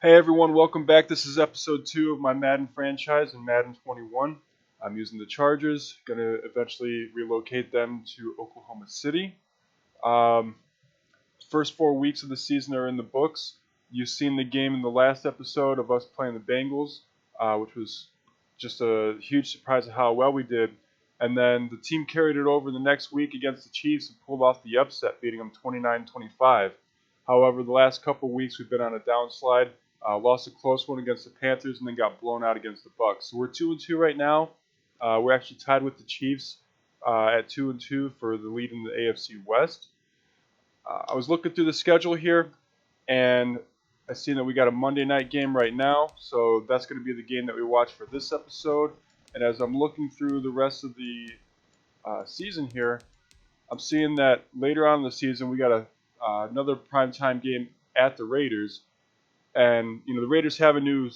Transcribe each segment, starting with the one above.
Hey everyone, welcome back. This is episode 2 of my Madden franchise in Madden 21. I'm using the Chargers, going to eventually relocate them to Oklahoma City. First 4 weeks of the season are in the books. You've seen the game in the last episode of us playing the Bengals, which was just a huge surprise of how well we did. And then the team carried it over the next week against the Chiefs and pulled off the upset, beating them 29-25. However, the last couple of weeks we've been on a downslide. Lost a close one against the Panthers and then got blown out against the Bucs. So we're 2-2 right now. We're actually tied with the Chiefs at 2-2 for the lead in the AFC West. I was looking through the schedule here, and I see that we got a Monday night game right now. So that's going to be the game that we watch for this episode. And as I'm looking through the rest of the season here, I'm seeing that later on in the season we got another primetime game at the Raiders. And the Raiders have a new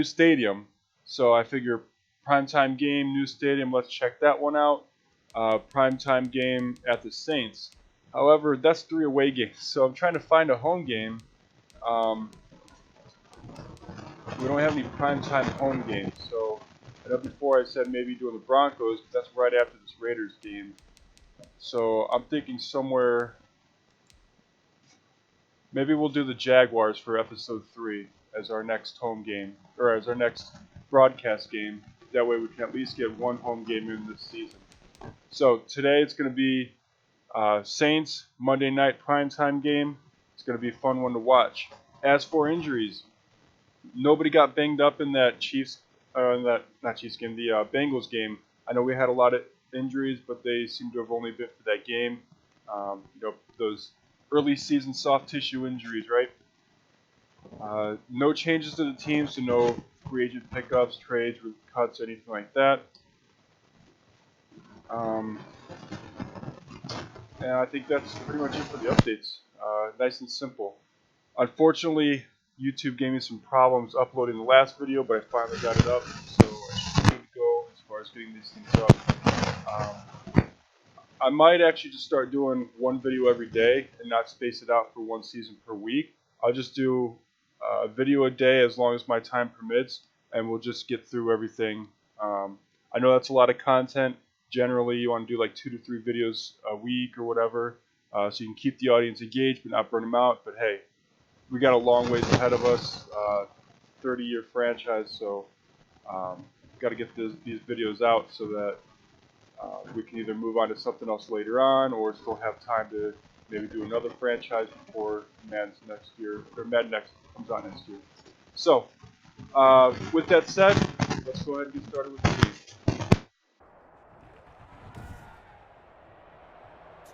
stadium, so I figure primetime game, new stadium. Let's check that one out. Primetime game at the Saints. However, that's 3 away games, so I'm trying to find a home game. We don't have any primetime home games, so I know before I said maybe doing the Broncos, but that's right after this Raiders game. So I'm thinking somewhere. Maybe we'll do the Jaguars for episode 3 as our next home game, or as our next broadcast game. That way we can at least get one home game in this season. So today it's going to be Saints Monday night primetime game. It's going to be a fun one to watch. As for injuries, nobody got banged up in that the Bengals game. I know we had a lot of injuries, but they seem to have only been for that game. Those early season soft tissue injuries, right? No changes to the team, so no free agent pickups, trades, cuts, anything like that. And I think that's pretty much it for the updates. Nice and simple. Unfortunately, YouTube gave me some problems uploading the last video, but I finally got it up, so I should be good to go as far as getting these things up. I might actually just start doing one video every day and not space it out for one season per week. I'll just do a video a day as long as my time permits, and we'll just get through everything. I know that's a lot of content. Generally, you want to do like 2 to 3 videos a week or whatever, so you can keep the audience engaged but not burn them out. But hey, we got a long ways ahead of us, 30-year franchise, so got to get these videos out so that we can either move on to something else later on, or still have time to maybe do another franchise before Madden next comes out next year. So, with that said, let's go ahead and get started with the game.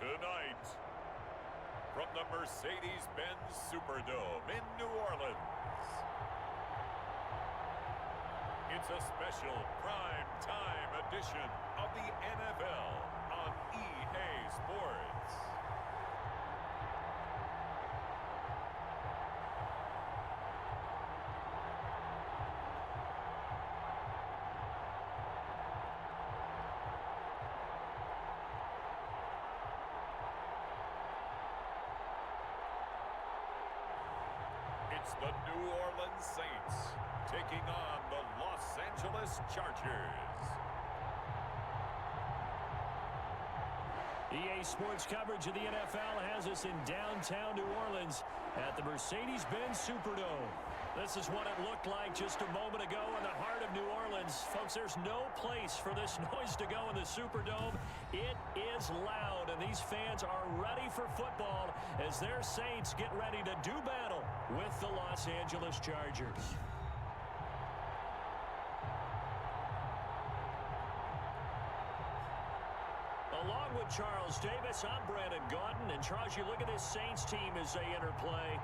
Tonight, from the Mercedes-Benz Superdome in New Orleans, it's a special prime time edition of the NFL on EA Sports. It's the New Orleans Saints taking on the Los Angeles Chargers. EA Sports coverage of the NFL has us in downtown New Orleans at the Mercedes-Benz Superdome. This is what it looked like just a moment ago in the heart of New Orleans. Folks, there's no place for this noise to go in the Superdome. It is loud, and these fans are ready for football as their Saints get ready to do battle with the Los Angeles Chargers. Along with Charles Davis, I'm Brandon Gaudin. And Charles, you look at this Saints team as they enter play.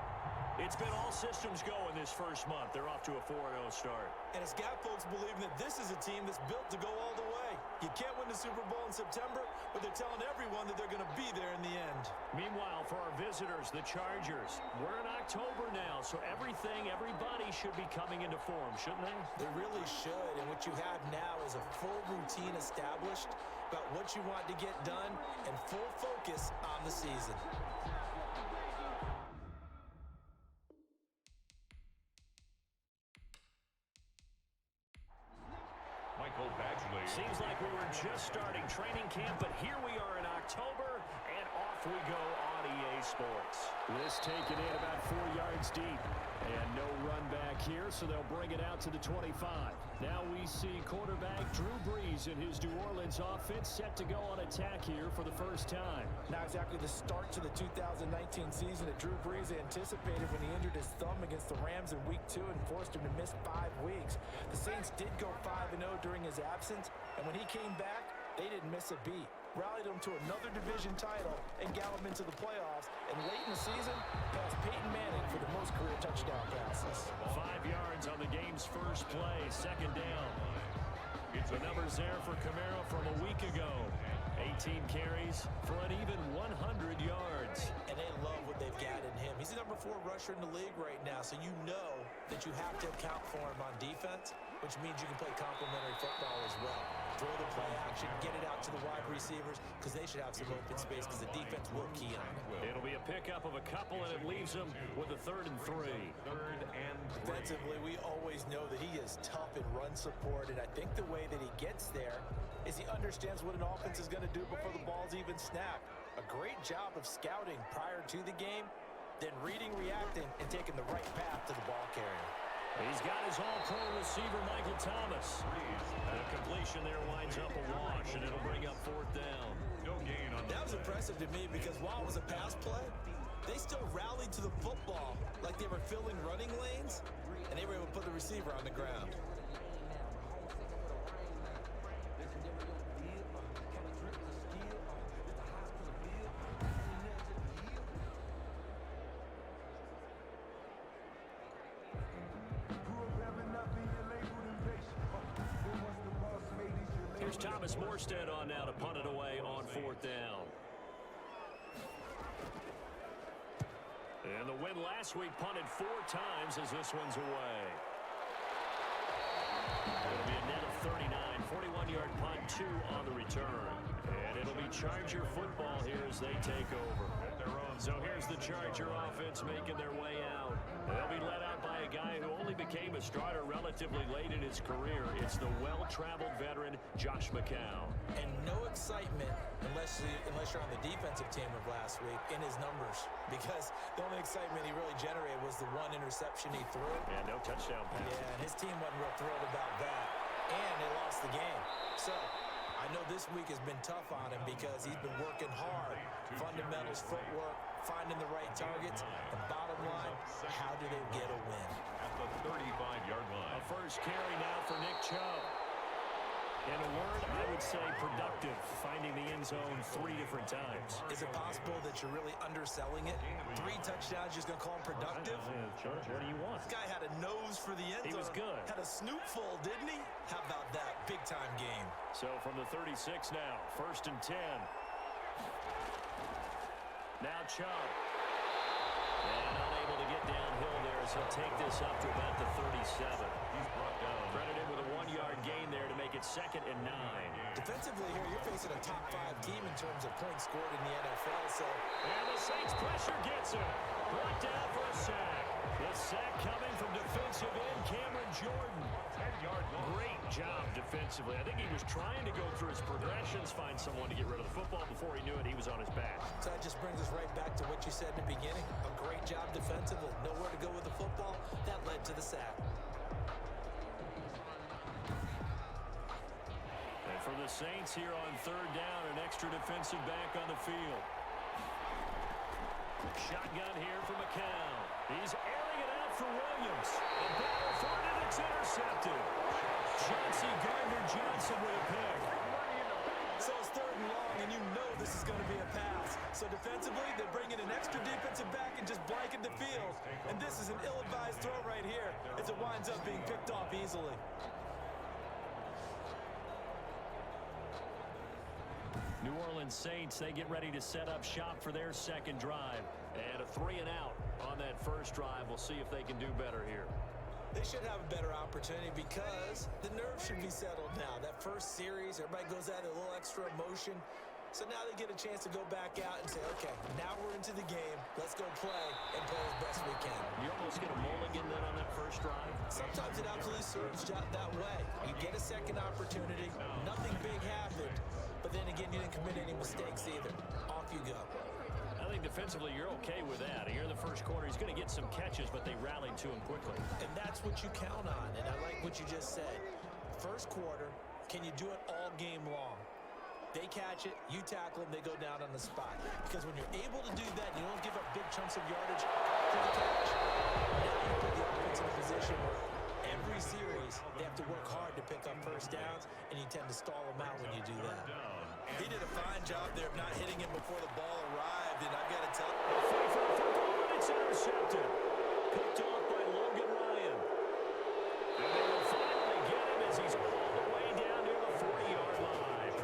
It's been all systems go in this first month. They're off to a 4-0 start. And it's got folks believing that this is a team that's built to go all the way. You can't win the Super Bowl in September, but they're telling everyone that they're going to be there in the end. Meanwhile, for our visitors, the Chargers, we're in October now, so everybody should be coming into form, shouldn't they? They really should, and what you have now is a full routine established about what you want to get done and full focus on the season. Seems like we were just starting training camp, but here we are in October, and off we go on EA Sports. This taken in about 4 yards deep. And no run back here, so they'll bring it out to the 25. Now we see quarterback Drew Brees and his New Orleans offense set to go on attack here for the first time. Not exactly the start to the 2019 season that Drew Brees anticipated when he injured his thumb against the Rams in Week 2 and forced him to miss 5 weeks. The Saints did go 5-0 during his absence, and when he came back, they didn't miss a beat. Rallied him to another division title and got him into the playoffs. And late in the season, passed Peyton Manning for the most career touchdown passes. 5 yards on the game's first play, second down. The numbers there for Camaro from a week ago. 18 carries for an even 100 yards. And they love what they've got in him. He's the number 4 rusher in the league right now, so you know that you have to account for him on defense, which means you can play complementary football as well. Throw the play action, get it out to the wide receivers, because they should have some open space, because the defense will key on it. It'll be a pickup of a couple, and it leaves them with a 3rd and 3. Defensively, we always know that he is tough in run support, and I think the way that he gets there is he understands what an offense is going to do before the ball's even snapped. A great job of scouting prior to the game, then reading, reacting, and taking the right path to the ball carrier. He's got his all-pro receiver, Michael Thomas. And a completion there winds up a wash, and it'll bring up 4th down. That was impressive to me because while it was a pass play, they still rallied to the football like they were filling running lanes, and they were able to put the receiver on the ground. Here's Thomas Morstead on now to punt it away on 4th down. And the win last week punted 4 times as this one's away. It'll be a net of 39, 41-yard punt, 2 on the return. And it'll be Charger football here as they take over. So here's the Charger offense making their way out. They'll be led out by a guy who only became a starter relatively late in his career. It's the well-traveled veteran, Josh McCown. And no excitement unless you're on the defensive team of last week in his numbers, because the only excitement he really generated was the 1 interception he threw. And no touchdown pass. Yeah, and his team wasn't real thrilled about that. And they lost the game. So I know this week has been tough on him because he's been working hard. Fundamentals, footwork, finding the right targets. And bottom line, how do they get a win? At the 35-yard line. A first carry now for Nick Chubb. In a word, I would say productive, finding the end zone 3 different times. Is it possible that you're really underselling it? 3 touchdowns, you're just going to call him productive? George, what do you want? This guy had a nose for the end zone. He was good. Had a snootful, didn't he? How about that? Big-time game. So from the 36 now, 1st and 10. Now Chubb. And unable to get downhill there, so he'll take this up to about the 37. He's brought down. Credited with a 1-yard gain there to make it 2nd and 9. Defensively here, you're facing a top 5 team in terms of points scored in the NFL, so... And the Saints pressure gets him. Brought down for a sack. The sack coming from defensive end Cameron Jordan. 10-yard line. Great job defensively. I think he was trying to go through his progressions, find someone to get rid of the football. Before he knew it, he was on his back. So that just brings us right back to what you said in the beginning. A great job defensively. Nowhere to go with the football. That led to the sack. And for the Saints here on 3rd down, an extra defensive back on the field. Shotgun here for McCown. He's airing it out for Williams. The battle for it, and it's intercepted. Chauncey Gardner-Johnson with a pick. So it's 3rd and long, and you know this is going to be a pass. So defensively, they're bringing an extra defensive back and just blanket the field. And this is an ill-advised throw right here as it winds up being picked off easily. New Orleans Saints, they get ready to set up shop for their 2nd drive. And a 3 and out on that first drive. We'll see if they can do better here. They should have a better opportunity because the nerves should be settled now. That first series, everybody goes out a little extra emotion. So now they get a chance to go back out and say, okay, now we're into the game. Let's go play and play as best we can. You almost get a mulligan then on that first drive? Sometimes it absolutely serves that way. You get a second opportunity, nothing big happened, but then again, you didn't commit any mistakes either. Off you go. I think defensively you're okay with that. Here in the first quarter, he's going to get some catches, but they rallied to him quickly. And that's what you count on, and I like what you just said. First quarter, can you do it all game long? They catch it, you tackle them, they go down on the spot. Because when you're able to do that, you don't give up big chunks of yardage for the catch. Now you put the offense in a position where every series they have to work hard to pick up first downs, and you tend to stall them out when you do that. He did a fine job there of not hitting him before the ball arrived, and I've got to tell you. It's intercepted. Picked off by Logan Ryan. And they will finally get him as he's all the way down near the 40-yard line.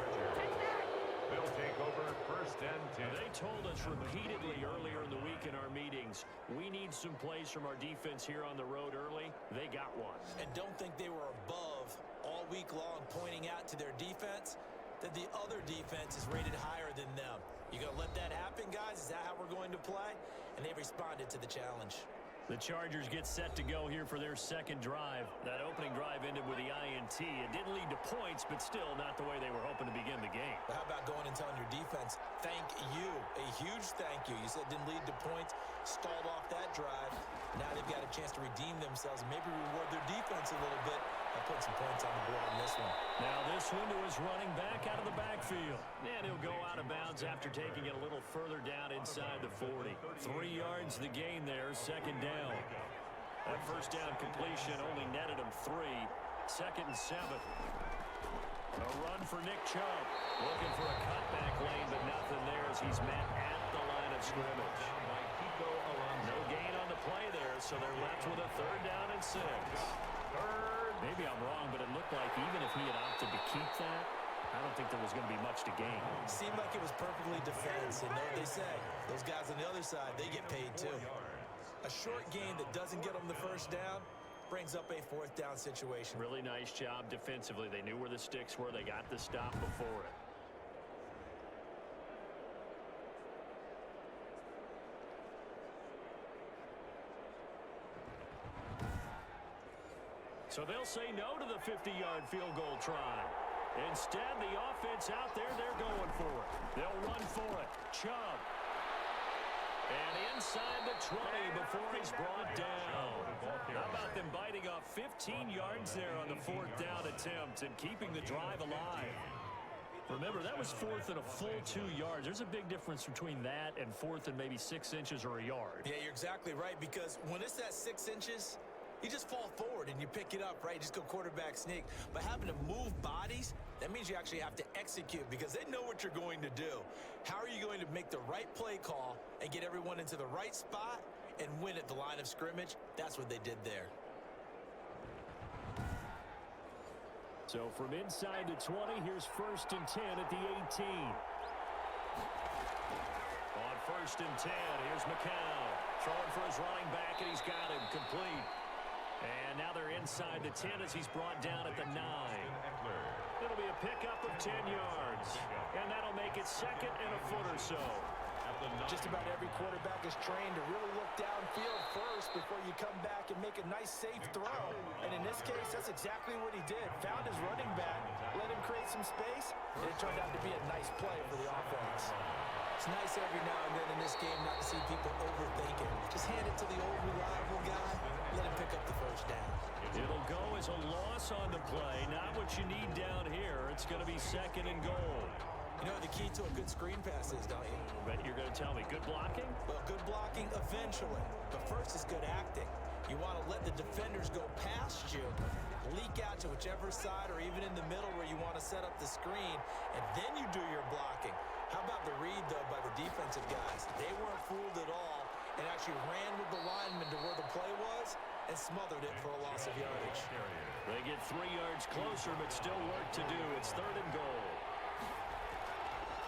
They'll take over first and 10. They told us repeatedly earlier in the week in our meetings, we need some plays from our defense here on the road early. They got one. And don't think they were above all week long pointing out to their defense that the other defense is rated higher than them. You gonna let that happen, guys? Is that how we're going to play? And they responded to the challenge. The Chargers get set to go here for their second drive. That opening drive ended with the INT. It didn't lead to points, but still not the way they were hoping to begin the game. But how about going and telling your defense, thank you, a huge thank you. You said it didn't lead to points, stalled off that drive. Now they've got a chance to redeem themselves and maybe reward their defense a little bit by putting some points on the board on this one. Now this one to his running back out of the backfield. And he'll go out of bounds after taking it a little further down inside the 40. 3 yards the gain there, second down. That first down completion only netted him 3. Second and 7. A run for Nick Chubb. Looking for a cutback lane, but nothing there as he's met at the line of scrimmage. No gain on the play there, so they're left with a 3rd down and 6. Maybe I'm wrong, but it looked like even if he had opted to keep that, I don't think there was going to be much to gain. Seemed like it was perfectly defense, and know what they say. Those guys on the other side, they get paid too. A short gain that doesn't get them the first down brings up a 4th down situation. Really nice job defensively. They knew where the sticks were. They got the stop before it. So they'll say no to the 50-yard field goal try. Instead, the offense out there, they're going for it. They'll run for it. Chubb. And inside the 20 before he's brought down. How about them biting off 15 yards there on the 4th down attempt and keeping the drive alive? Remember, that was 4th and a full 2 yards. There's a big difference between that and 4th and maybe 6 inches or a yard. Yeah, you're exactly right, because when it's that 6 inches, you just fall forward and you pick it up, right? Just go quarterback sneak. But having to move bodies, that means you actually have to execute because they know what you're going to do. How are you going to make the right play call and get everyone into the right spot and win at the line of scrimmage? That's what they did there. So from inside the 20, here's 1st and 10 at the 18. On 1st and 10, here's McCown. Throwing for his running back, and he's got him complete. And now they're inside the 10 as he's brought down at the 9. It'll be a pickup of 10 yards. And that'll make it 2nd and a foot or so. Just about every quarterback is trained to really look downfield first before you come back and make a nice, safe throw. And in this case, that's exactly what he did. Found his running back, let him create some space, and it turned out to be a nice play for the offense. It's nice every now and then in this game not to see people overthink it. Just hand it to the old reliable guy, let him pick up the first down. It'll go as a loss on the play. Not what you need down here. It's going to be 2nd and goal. You know what the key to a good screen pass is, don't you? Bet you're going to tell me. Good blocking? Well, good blocking eventually. But first is good acting. You want to let the defenders go past you, leak out to whichever side or even in the middle where you want to set up the screen, and then you do your blocking. How about the read, though, by the defensive guys? They weren't fooled at all and actually ran with the lineman to where the play was and smothered it for a loss of yardage. They get 3 yards closer, but still work to do. It's 3rd and goal.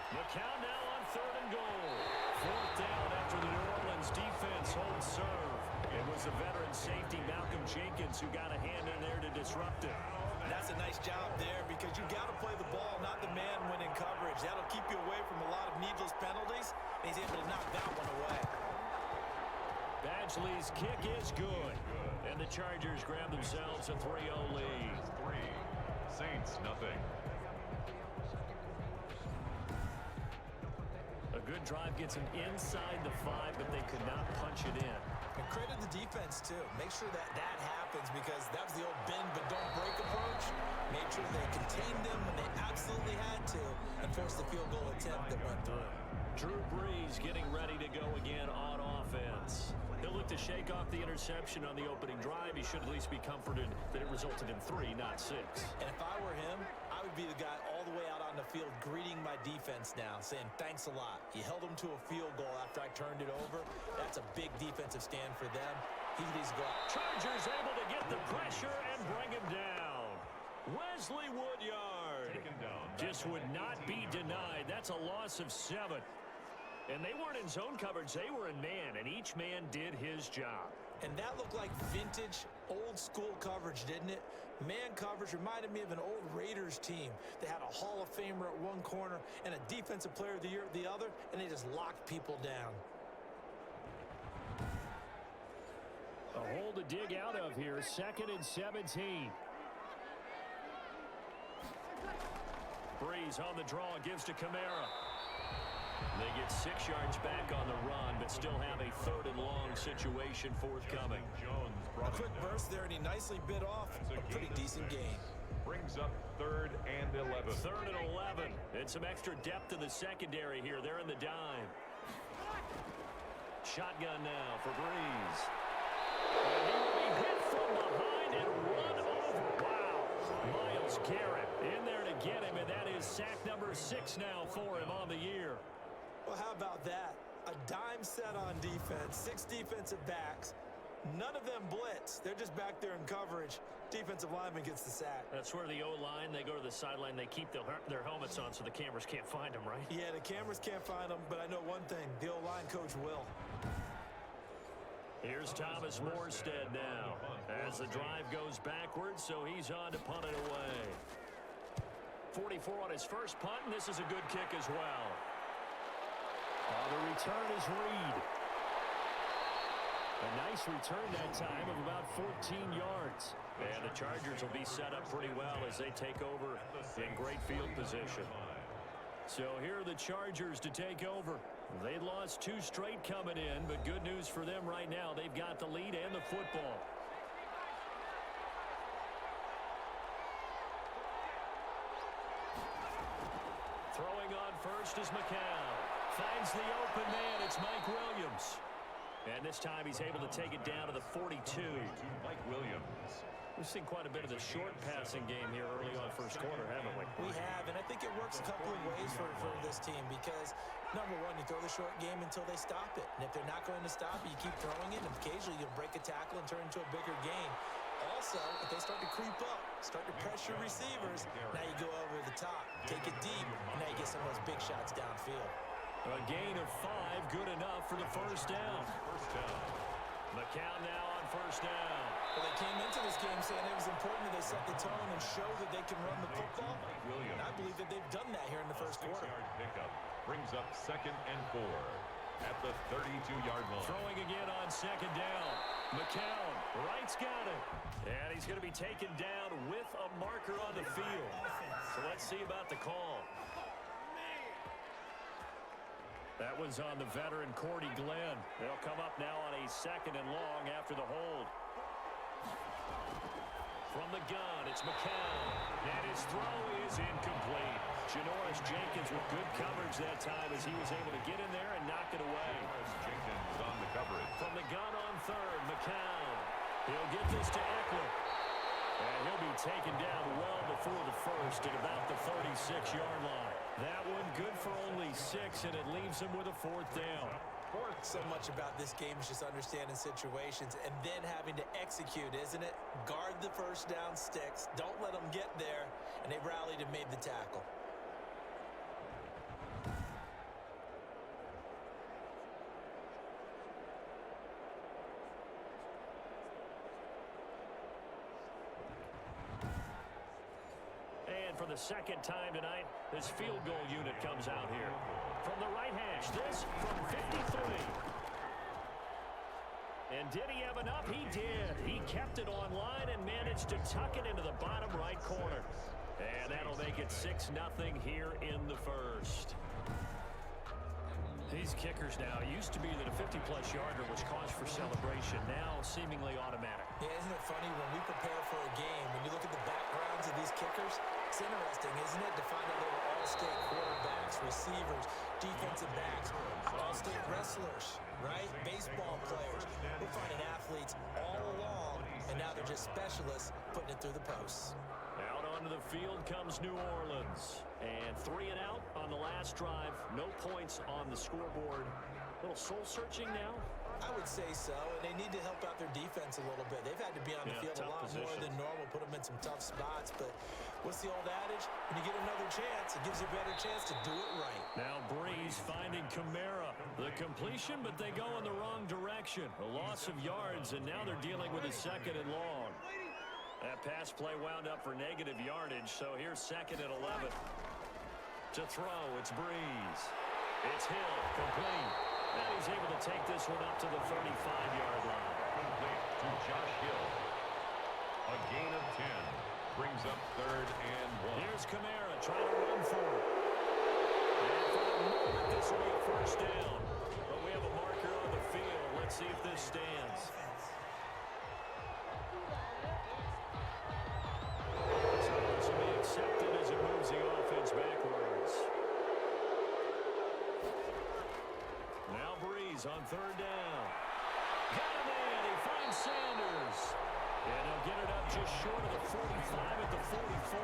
McCown now on 3rd and goal. 4th down after the New Orleans defense holds serve. It was the veteran safety Malcolm Jenkins who got a hand in there to disrupt it. That's a nice job there because you got to play the ball, not the man when in coverage. That'll keep you away from a lot of needless penalties, and he's able to knock that one away. Badgley's kick is good. And the Chargers grab themselves a 3-0 lead. 3, Saints nothing. A good drive gets them inside the 5, but they could not punch it in. And credit the defense, too. Make sure that that happens because that was the old bend but don't break approach. Made sure they contained them when they absolutely had to and forced the field goal attempt that went through. Drew Brees getting ready to go again on offense. He'll look to shake off the interception on the opening drive. He should at least be comforted that it resulted in 3, not 6. And if I were him, I would be the guy all the way out on the field greeting my defense now, saying thanks a lot. You held them to a field goal after I turned it over. That's a big defensive stand for them. He needs to go out. Chargers able to get the pressure and bring him down. Wesley Woodyard just would not be denied. That's a loss of 7. And they weren't in zone coverage. They were in man, and each man did his job. And that looked like vintage, old-school coverage, didn't it? Man coverage reminded me of an old Raiders team. They had a Hall of Famer at one corner and a Defensive Player of the Year at the other, and they just locked people down. A hole to dig out of here. 2nd and 17. Brees on the draw, gives to Kamara. They get 6 yards back on the run, but still have a 3rd and long situation forthcoming. A quick burst there, and he nicely bit off a pretty decent gain. Brings up 3rd and 11. 3rd and 11. And some extra depth in the secondary here. They're in the dime. Shotgun now for Brees. And he will be hit from behind and run over. Wow. Myles Garrett in there to get him, and that is sack number 6 now for him on the year. Well, how about that? A dime set on defense, 6 defensive backs. None of them blitz. They're just back there in coverage. Defensive lineman gets the sack. That's where the O-line, they go to the sideline, they keep their helmets on so the cameras can't find them, right? Yeah, the cameras can't find them, but I know one thing. The O-line coach will. Here's Thomas Morstead now as the drive goes backwards, so he's on to punt it away. 44 on his first punt, and this is a good kick as well. The return is Reed. A nice return that time of about 14 yards. And the Chargers will be set up pretty well as they take over in great field position. So here are the Chargers to take over. They lost 2 straight coming in, but good news for them right now. They've got the lead and the football. Throwing on first is McCown. Finds the open man. It's Mike Williams. And this time he's able to take it down to the 42. Mike Williams. We've seen quite a bit of the short passing game here early on first quarter, haven't we? We have, and I think it works a couple of ways for this team because, number one, you throw the short game until they stop it. And if they're not going to stop it, you keep throwing it, and occasionally you'll break a tackle and turn into a bigger gain. Also, if they start to creep up, start to pressure receivers, now you go over the top, take it deep, and now you get some of those big shots downfield. A gain of 5, good enough for the first down. McCown now on first down. Well, they came into this game saying it was important that they set the tone and show that they can run the football. And I believe that they've done that here in the first quarter. 6-yard pickup brings up 2nd and 4 at the 32-yard line. Throwing again on 2nd down. McCown, right's got it. And he's going to be taken down with a marker on the field. So let's see about the call. That was on the veteran Cordy Glenn. They'll come up now on a 2nd and long after the hold. From the gun, it's McCown. And his throw is incomplete. Janoris Jenkins with good coverage that time as he was able to get in there and knock it away. Jenkins on the coverage. From the gun on 3rd, McCown. He'll get this to Eckler. And he'll be taken down well before the first at about the 36-yard line. That one good for only 6, and it leaves him with a 4th down. So much about this game is just understanding situations and then having to execute, isn't it? Guard the first down sticks. Don't let them get there. And they rallied and made the tackle. For the 2nd time tonight, this field goal unit comes out here. From the right hash, this from 53. And did he have enough? He did. He kept it online and managed to tuck it into the bottom right corner. And that'll make it 6-0 here in the first. These kickers now, it used to be that a 50-plus yarder was cause for celebration. Now seemingly automatic. Yeah, isn't it funny when we prepare for a game, when you look at the backgrounds of these kickers, it's interesting, isn't it, to find out they were all-state quarterbacks, receivers, defensive backs, all-state wrestlers, right? Baseball players. We're finding athletes all along, and now they're just specialists putting it through the posts. Out onto the field comes New Orleans. And 3 and out on the last drive. No points on the scoreboard. A little soul-searching now. I would say so, and they need to help out their defense a little bit. They've had to be on the field a lot more than normal, put them in some tough spots. But what's the old adage? When you get another chance, it gives you a better chance to do it right. Now Breeze finding Kamara. The completion, but they go in the wrong direction. A loss of yards, and now they're dealing with a 2nd and long. That pass play wound up for negative yardage, so here's 2nd and 11. To throw, it's Breeze. It's Hill, complete. And he's able to take this one up to the 35-yard line. Complete to Josh Hill. A gain of 10. Brings up 3rd and 1. Here's Kamara trying to run for it. And for the moment, this will be a first down. But we have a marker on the field. Let's see if this stands. Accepted as it moves the offense backwards. Now Breeze on 3rd down. Got him in. He finds Sanders. And he'll get it up just short of the 45 at the 44.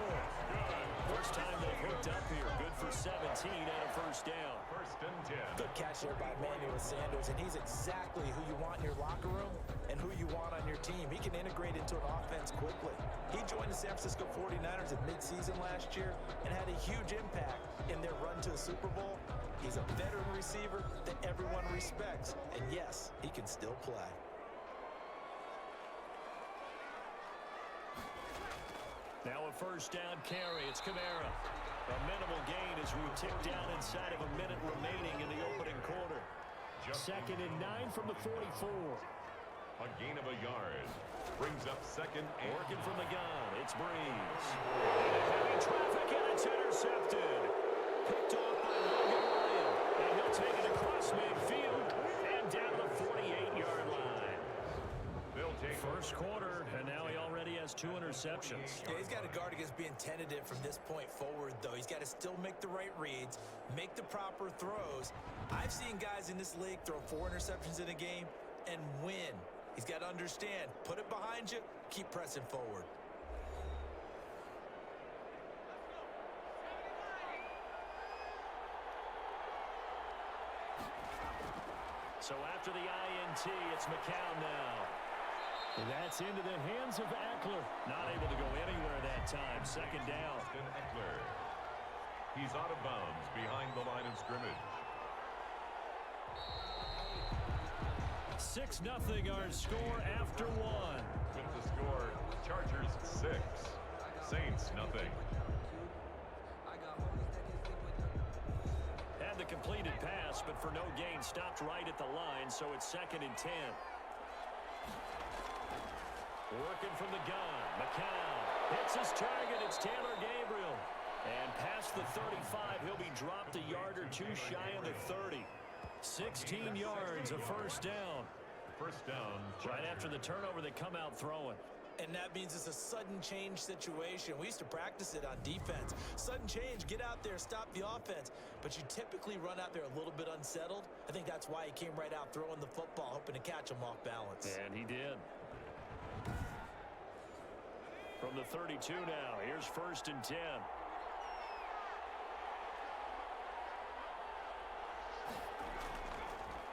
First time they've hooked up here. Good for 17 and a first down. 1st and 10. Good catch there by Emmanuel Sanders, and he's exactly who you want in your locker room and who you want on your team. He can integrate into an offense quickly. He joined the San Francisco 49ers at midseason last year and had a huge impact in their run to the Super Bowl. He's a veteran receiver that everyone respects, and yes, he can still play. Now a first down carry. It's Kamara. A minimal gain as we tick down inside of a minute remaining in the opening quarter. 2nd and 9 from the 44. A gain of a yard. Brings up 2nd and... Working from the gun. It's Breeze. Heavy traffic, and it's intercepted. Picked off by Logan Ryan. And he'll take it across midfield and down the 48-yard line. They'll take First quarter, and now he already has 2 interceptions. Yeah, he's got to guard against being tentative from this point forward, though. He's got to still make the right reads, make the proper throws. I've seen guys in this league throw 4 interceptions in a game and win. He's got to understand, put it behind you, keep pressing forward. So after the INT, it's McCown now. And that's into the hands of Eckler. Not able to go anywhere that time. 2nd down. Austin Eckler. He's out of bounds behind the line of scrimmage. 6-0 our score after 1. With the score, Chargers 6, Saints nothing. Had the completed pass, but for no gain, stopped right at the line, so it's 2nd and 10. Working from the gun, McCown hits his target. It's Taylor Gabriel. And past the 35, he'll be dropped a yard or 2 shy of the 30. 16 yards, a first down. First down. Right after the turnover, they come out throwing. And that means it's a sudden change situation. We used to practice it on defense. Sudden change, get out there, stop the offense. But you typically run out there a little bit unsettled. I think that's why he came right out throwing the football, hoping to catch him off balance. And he did. From the 32 now, here's 1st and 10.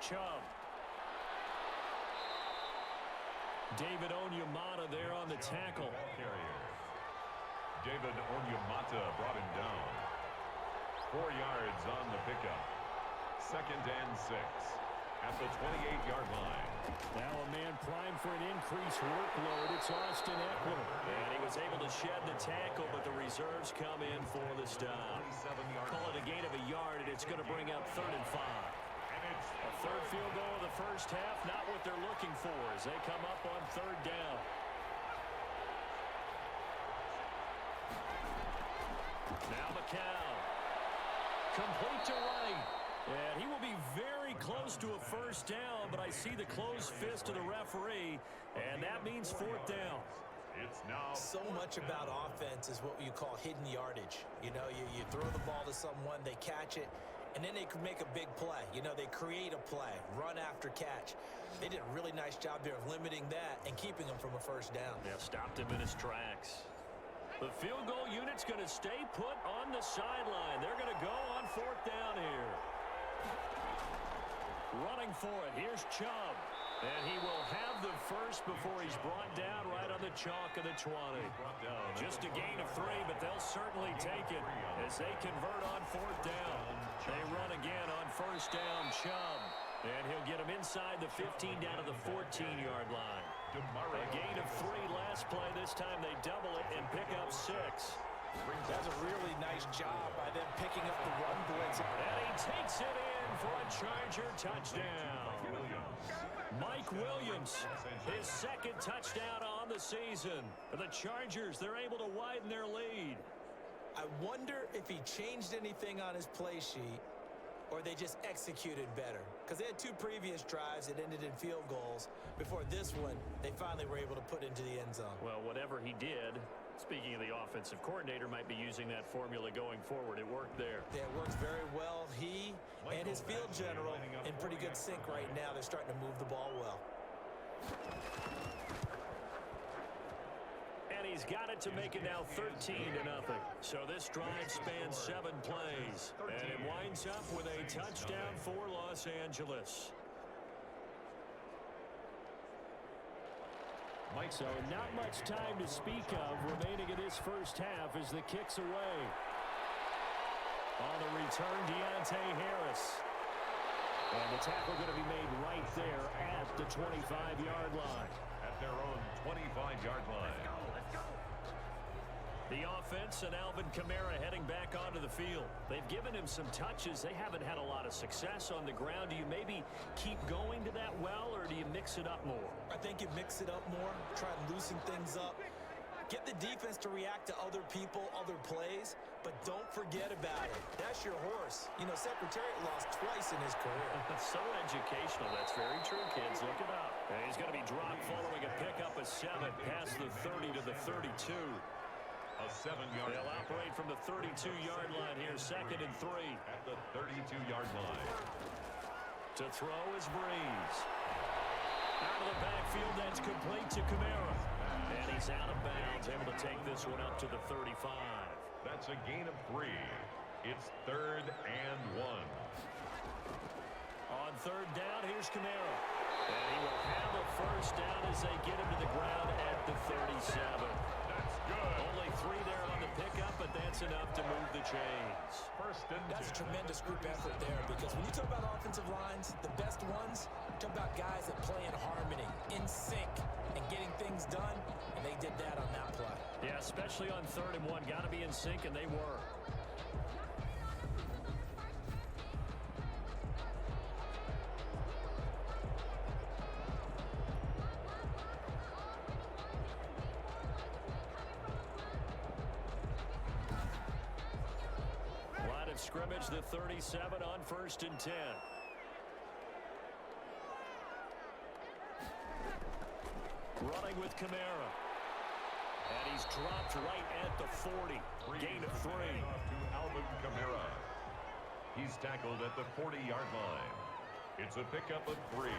Chubb. David Onyemata there on the tackle. Carrier. David Onyemata brought him down. 4 yards on the pickup. 2nd and 6 at the 28-yard line. Now a man primed for an increased workload. It's Austin Eckler. And he was able to shed the tackle, but the reserves come in for the stop. Call it a gain of a yard, and it's going to bring up 3rd and 5. And A third field goal of the first half, not what they're looking for as they come up on third down. Now McCown. Complete to right. And he will be very close to a first down, but I see the closed fist of the referee, and that means fourth down. It's now so much about offense is what you call hidden yardage. You know, you throw the ball to someone, they catch it, and then they can make a big play. You know, they create a play, run after catch. They did a really nice job there of limiting that and keeping him from a first down. Yeah, stopped him in his tracks. The field goal unit's going to stay put on the sideline. They're going to go on fourth down here. Running for it, here's Chubb. And he will have the first before he's brought down right on the chalk of the 20. Just a gain of 3, but they'll certainly take it as they convert on fourth down. They run again on first down, Chubb. And he'll get him inside the 15 down to the 14-yard line. A gain of 3 last play. This time they double it and pick up 6. That's a really nice job by them picking up the run blitz. And he takes it in for a Charger touchdown. Mike Williams, his second touchdown on the season. The Chargers, they're able to widen their lead. I wonder if he changed anything on his play sheet or they just executed better. Because they had 2 previous drives that ended in field goals. Before this one, they finally were able to put into the end zone. Well, whatever he did, speaking of the offensive coordinator, might be using that formula going forward. It worked there. Yeah, it works very well. He and his field general in pretty good sync right now. They're starting to move the ball well. And he's got it to make it now 13-0. So this drive spans 7 plays. And it winds up with a touchdown for Los Angeles. So not much time to speak of remaining in this first half as the kick's away. On the return, Deontay Harris. And the tackle going to be made right there at the 25-yard line. at their own 25-yard line. The offense and Alvin Kamara heading back onto the field. They've given him some touches. They haven't had a lot of success on the ground. Do you maybe keep going to that well, or do you mix it up more? I think you mix it up more, try to loosen things up. Get the defense to react to other people, other plays, but don't forget about it. That's your horse. You know, Secretariat lost twice in his career. So educational. That's very true, kids. Look it up. And he's going to be dropped following a pickup of 7 past the 30 to the 32. A 7-yard. They'll operate from the 32-yard line here, 2nd and 3. At the 32-yard line. To throw is Breeze. Out of the backfield, that's complete to Kamara. And he's out of bounds, able to take this one up to the 35. That's a gain of 3. It's 3rd and 1. On 3rd down, here's Kamara. And he will have a first down as they get him to the ground at the 37. That's good. Only 3 there on the pickup, but that's enough to move the chains. First and 10. That's a tremendous group effort there, because when you talk about offensive lines, the best ones, talk about guys that play in harmony, in sync, and getting things done, and they did that on that play. Yeah, especially on 3rd and 1. Got to be in sync, and they were. Line of scrimmage, the 37 on 1st and 10. Running with Kamara. And he's dropped right at the 40. Gain of 3. To Alvin Kamara. He's tackled at the 40-yard line. It's a pickup of 3.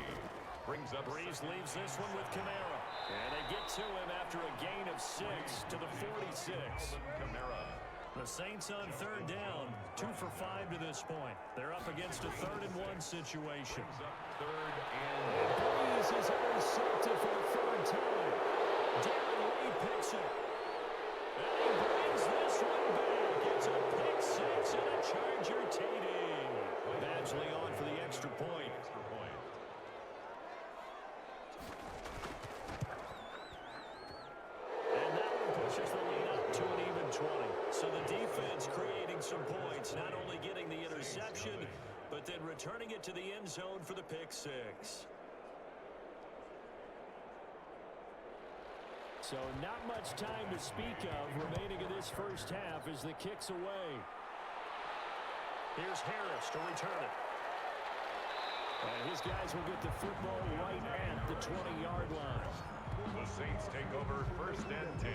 Brings up. Breeze leaves this one with Kamara. And they get to him after a gain of 6 to the 46. Alvin Kamara. The Saints on 3rd down, 2 for 5 to this point. They're up against a 3rd and 1 situation. Brings up 3rd and Breeze is intercepted for the 3rd time. Darren Lee picks it. And he brings this one back. It's a pick 6 and a Charger TD. Badgley on for the extra point. extra point. And that one pushes the lead up to an even 20. So the defense creating some points, not only getting the interception, but but then returning it to the end zone for the pick six. So not much time to speak of remaining in this first half as the kick's away. Here's Harris to return it. And his guys will get the football right at the 20-yard line. The Saints take over 1st and 10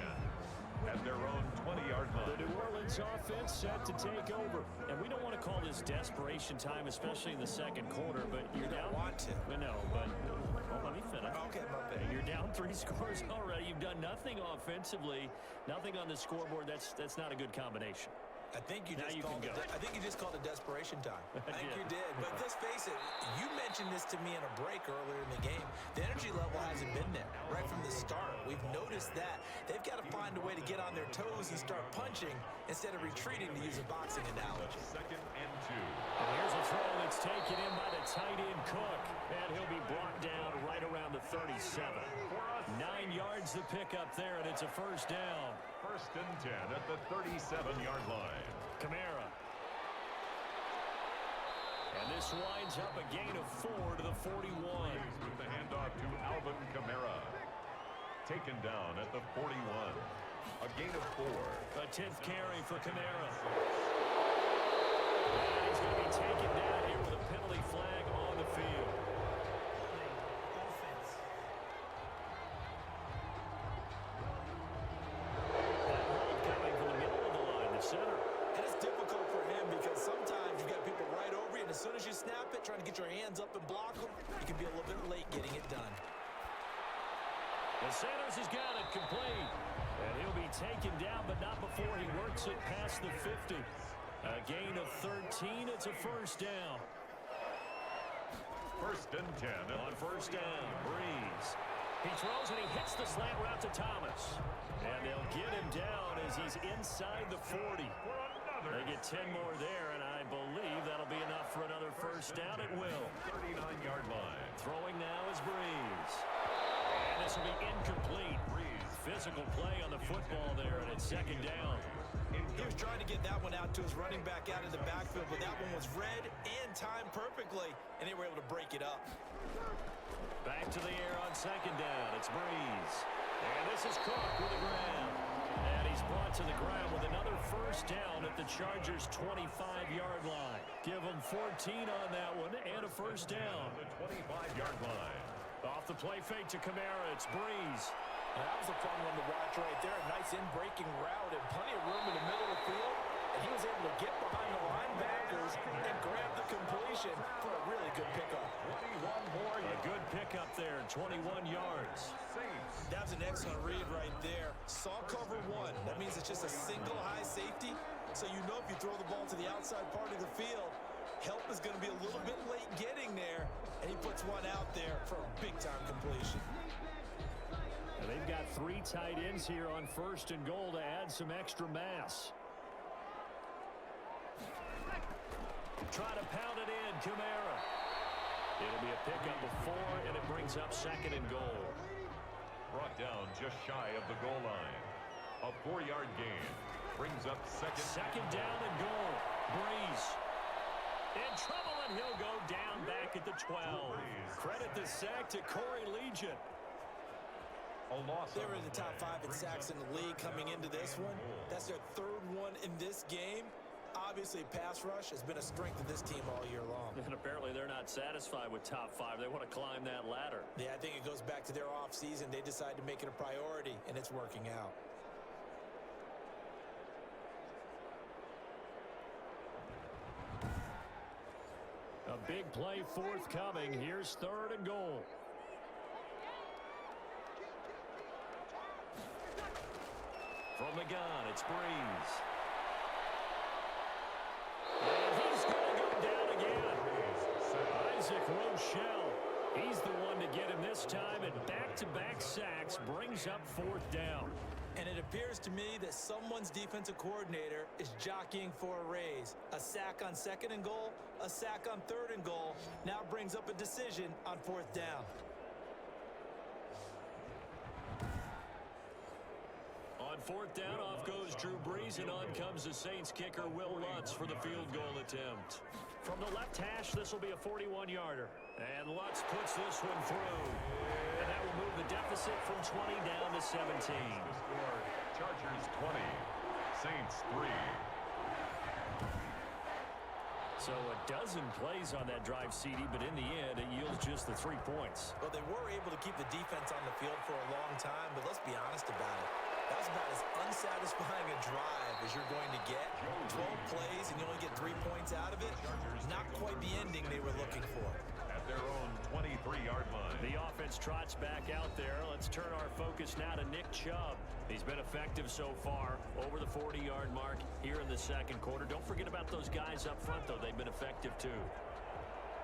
at their own 20-yard line. The New Orleans offense set to take over. And we don't want to call this desperation time, especially in the second quarter, but you're down. Want to. No, but well, let me finish. Okay, my bad. You're down 3 scores already. You've done nothing offensively, nothing on the scoreboard. That's not a good combination. I think you just called it desperation time. I think you did. But let's face it, you mentioned this to me in a break earlier in the game. The energy level hasn't been there right from the start. We've noticed that. They've got to find a way to get on their toes and start punching instead of retreating, to use a boxing analogy. 2nd and 2. And here's a throw that's taken in by the tight end Cook. And he'll be brought down right around the 37. 9 yards to pick up there, and it's a first down. 1st and 10 at the 37-yard line. Kamara. And this winds up a gain of 4 to the 41. With the handoff to Alvin Kamara. Taken down at the 41. A gain of 4. A 10th carry for Kamara. And he's going to be taken down here with a penalty flag on the field. That hold coming from the middle of the line, the center. And it's difficult for him because sometimes you got people right over you, and as soon as you snap it, trying to get your hands up and block them, you can be a little bit late getting it done. And Sanders has got it complete. And he'll be taken down, but not before he works it past the 50. A gain of 13. It's a first down. 1st and 10. On first down, Breeze. He throws and he hits the slant route to Thomas. And they'll get him down as he's inside the 40. They get 10 more there, and I believe that'll be enough for another first down. It will. 39-yard line. Throwing now is Breeze. And this will be incomplete. Breeze, physical play on the football there, and it's 2nd down. He was trying to get that one out to his running back out of the backfield, but that one was read and timed perfectly, and they were able to break it up. Back to the air on 2nd down. It's Breeze. And this is Cook with the ground. And he's brought to the ground with another first down at the Chargers' 25-yard line. Give them 14 on that one and a first down. The 25-yard line. Off the play fake to Kamara. It's Breeze. That was a fun one to watch right there. A nice in-breaking route and plenty of room in the middle of the field. And he was able to get behind the linebackers and grab the completion for a really good pickup. 21 more. A good pickup there, 21 yards. That was an excellent read right there. Saw cover 1. That means it's just a single high safety. So you know if you throw the ball to the outside part of the field, help is going to be a little bit late getting there. And he puts one out there for a big-time completion. And they've got 3 tight ends here on 1st and goal to add some extra mass. Try to pound it in, Kamara. It'll be a pickup of 4, and it brings up 2nd and goal. Brought down just shy of the goal line. A 4-yard gain brings up 2nd down and goal. Breeze in trouble, and he'll go down back at the 12. Credit the sack to Corey Legion. They were in the top 5 in sacks in the league coming into this one. That's their 3rd one in this game. Obviously, pass rush has been a strength of this team all year long. And apparently they're not satisfied with top 5. They want to climb that ladder. Yeah, I think it goes back to their offseason. They decided to make it a priority, and it's working out. A big play forthcoming. Here's 3rd and goal. From the gun, it's Breeze. And he's going to go down again. Isaac Rochelle. He's the one to get him this time, and back-to-back sacks brings up 4th down. And it appears to me that someone's defensive coordinator is jockeying for a raise. A sack on 2nd and goal, a sack on 3rd and goal, now brings up a decision on 4th down. On fourth down, off goes Drew Brees, and on comes the Saints kicker, Will Lutz, for the field goal attempt. From the left hash, this will be a 41-yarder. And Lutz puts this one through. And that will move the deficit from 20 down to 17. The score, Chargers 20, Saints 3. So a dozen plays on that drive, CD, but in the end, it yields just the 3 points. Well, they were able to keep the defense on the field for a long time, but let's be honest about it. That was about as unsatisfying a drive as you're going to get. 12 plays and you only get 3 points out of it. Not quite the ending they were looking for. At their own 23-yard line. The offense trots back out there. Let's turn our focus now to Nick Chubb. He's been effective so far, over the 40-yard mark here in the second quarter. Don't forget about those guys up front, though. They've been effective, too.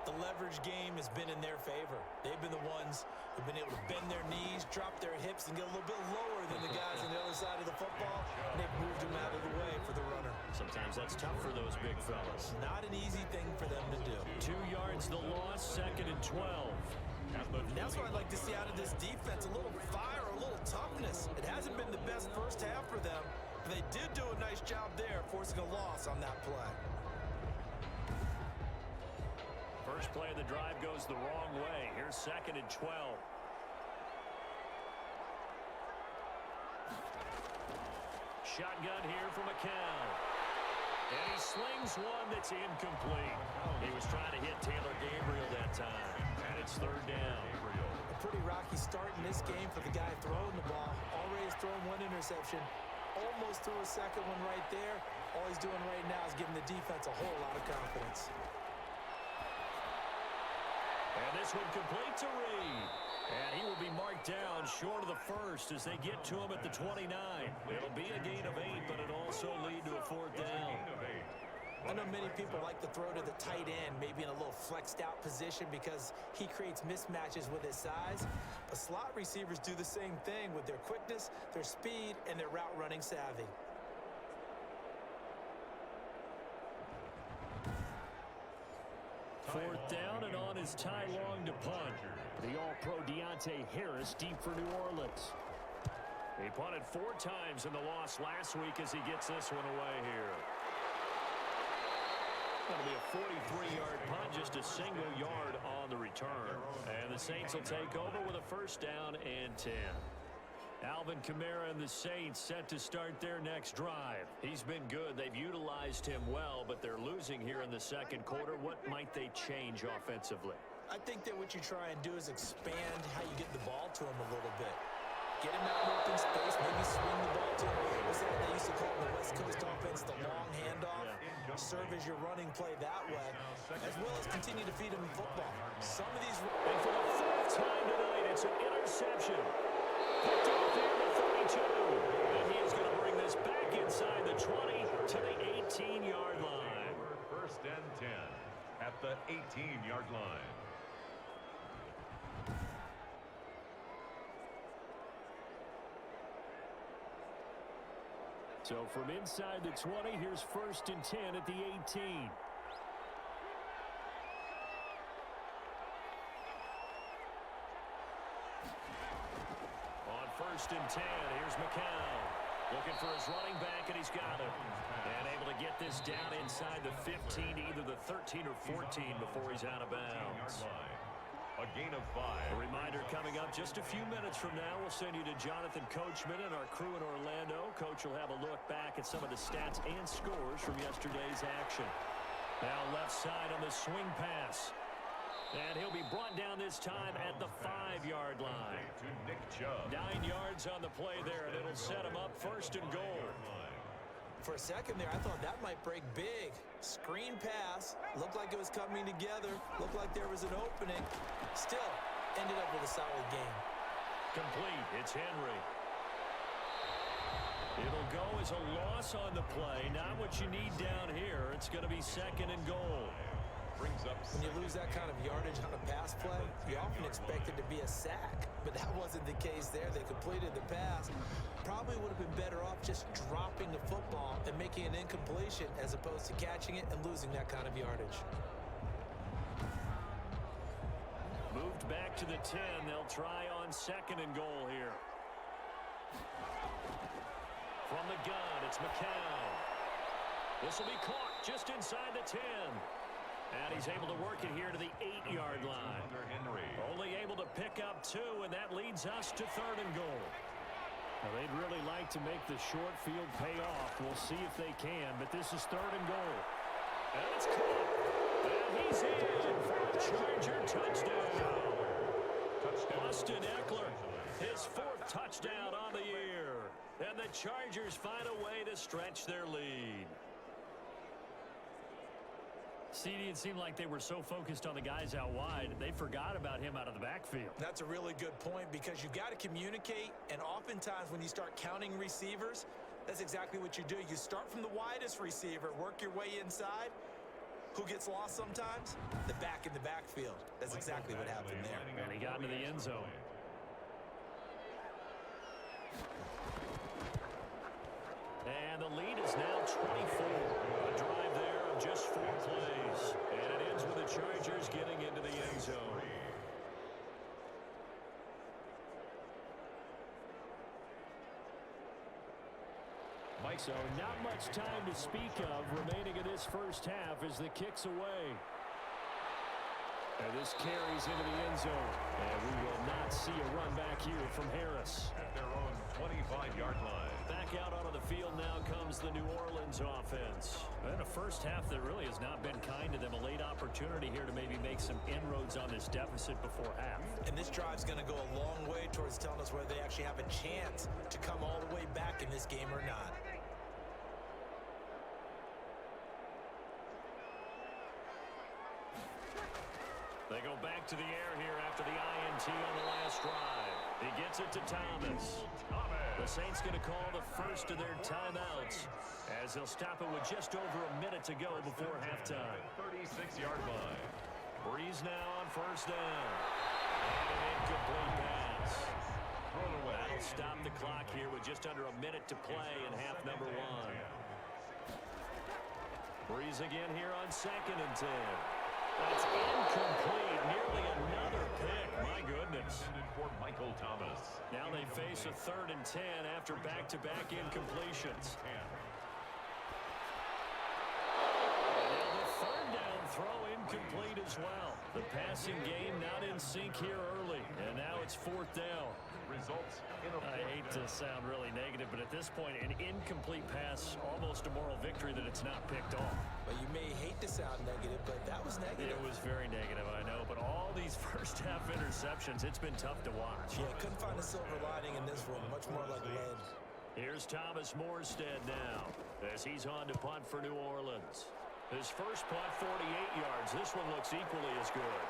The leverage game has been in their favor. They've been the ones who've been able to bend their knees, drop their hips, and get a little bit lower than the guys on the other side of the football, and they've moved them out of the way for the runner. Sometimes that's tough for those big fellas. Not an easy thing for them to do. 2 yards the loss, 2nd and 12. And that's what I'd like to see out of this defense, a little fire, a little toughness. It hasn't been the best first half for them, but they did do a nice job there, forcing a loss on that play. First play of the drive goes the wrong way. Here's 2nd and 12. Shotgun here for McCown. And he slings one that's incomplete. He was trying to hit Taylor Gabriel that time. And it's 3rd down. A pretty rocky start in this game for the guy throwing the ball. Already has thrown 1 interception. Almost threw a second one right there. All he's doing right now is giving the defense a whole lot of confidence. And this one complete to Reed. And he will be marked down short of the first as they get to him at the 29. It'll be a gain of 8, but it'll also lead to a 4th down. I know many people like to throw to the tight end, maybe in a little flexed out position because he creates mismatches with his size. But slot receivers do the same thing with their quickness, their speed, and their route running savvy. Fourth down, and on is Ty Long to punt. The All-Pro Deontay Harris deep for New Orleans. He punted 4 times in the loss last week as he gets this one away here. Going to be a 43-yard punt, just a single yard on the return. And the Saints will take over with a 1st down and 10. Alvin Kamara and the Saints set to start their next drive. He's been good. They've utilized him well, but they're losing here in the second quarter. What might they change offensively? I think that what you try and do is expand how you get the ball to him a little bit. Get him out in open space, maybe swing the ball to him. What's that they used to call in the West Coast offense, the long handoff? Serve as your running play that way, as well as continue to feed him the football. Some of these... And for the 4th time tonight, it's an interception. Picked off here at the 32. And he is going to bring this back inside the 20 to the 18-yard line. 1st and 10 at the 18-yard line. So from inside the 20, here's 1st and 10 at the 18. On 1st and 10, here's McCown. Looking for his running back, and he's got him. And able to get this down inside the 15, either the 13 or 14 before he's out of bounds. A gain of 5. A reminder coming up just a few minutes from now. We'll send you to Jonathan Coachman and our crew in Orlando. Coach will have a look back at some of the stats and scores from yesterday's action. Now left side on the swing pass. And he'll be brought down this time at the 5-yard line. To Nick Chubb. 9 yards on the play there, and it'll set him up 1st and goal. For a second there, I thought that might break big. Screen pass. Looked like it was coming together. Looked like there was an opening. Still, ended up with a solid game. Complete. It's Henry. It'll go as a loss on the play. Not what you need down here. It's going to be 2nd and goal. Brings up when you lose that kind of yardage on a pass play, you often expect it to be a sack, but that wasn't the case there. They completed the pass. Probably would have been better off just dropping the football and making an incompletion as opposed to catching it and losing that kind of yardage. Moved back to the 10. They'll try on 2nd and goal here. It's McCown. This will be caught just inside the 10. And he's able to work it here to the 8-yard line. Only able to pick up 2, and that leads us to 3rd and goal. Now, they'd really like to make the short field pay off. We'll see if they can, but this is 3rd and goal. And it's caught. And he's in for a Charger touchdown. Austin Eckler, his 4th touchdown on the year. And the Chargers find a way to stretch their lead. CD, it seemed like they were so focused on the guys out wide, they forgot about him out of the backfield. That's a really good point because you've got to communicate, and oftentimes when you start counting receivers, that's exactly what you do. You start from the widest receiver, work your way inside. Who gets lost sometimes? The back in the backfield. That's exactly what happened there. And he got into the end zone. And the lead is now 24. A drive there of just 4 plays. And it ends with the Chargers getting into the end zone. So not much time to speak of remaining in this first half as the kick's away. And this carries into the end zone. And we will not see a run back here from Harris. At their own 25-yard line. Back out onto the field now comes the New Orleans offense. And a first half that really has not been kind to them. A late opportunity here to maybe make some inroads on this deficit before half. And this drive's going to go a long way towards telling us whether they actually have a chance to come all the way back in this game or not. They go back to the air here after the INT on the last drive. He gets it to Thomas. The Saints going to call the first of their timeouts as they'll stop it with just over a minute to go before halftime. 36-yard line. Breeze now on first down. And an incomplete pass. That'll stop the clock here with just under a minute to play in half number 1. Breeze again here on 2nd and 10. That's incomplete. Nearly another pick. My goodness. For Michael Thomas. Now they face a 3rd and 10 after back-to-back incompletions. And now the 3rd down throw incomplete as well. The passing game not in sync here early. And now it's 4th down. Results in a I hate to sound really negative, but at this point, an incomplete pass, almost a moral victory that it's not picked off. But you may hate to sound negative, but that was negative. It was very negative, I know, but all these first half interceptions, it's been tough to watch. Yeah, couldn't find a silver lining in this one. Much more like lead. Here's Thomas Morstead now as he's on to punt for New Orleans. His first punt, 48 yards. This one looks equally as good.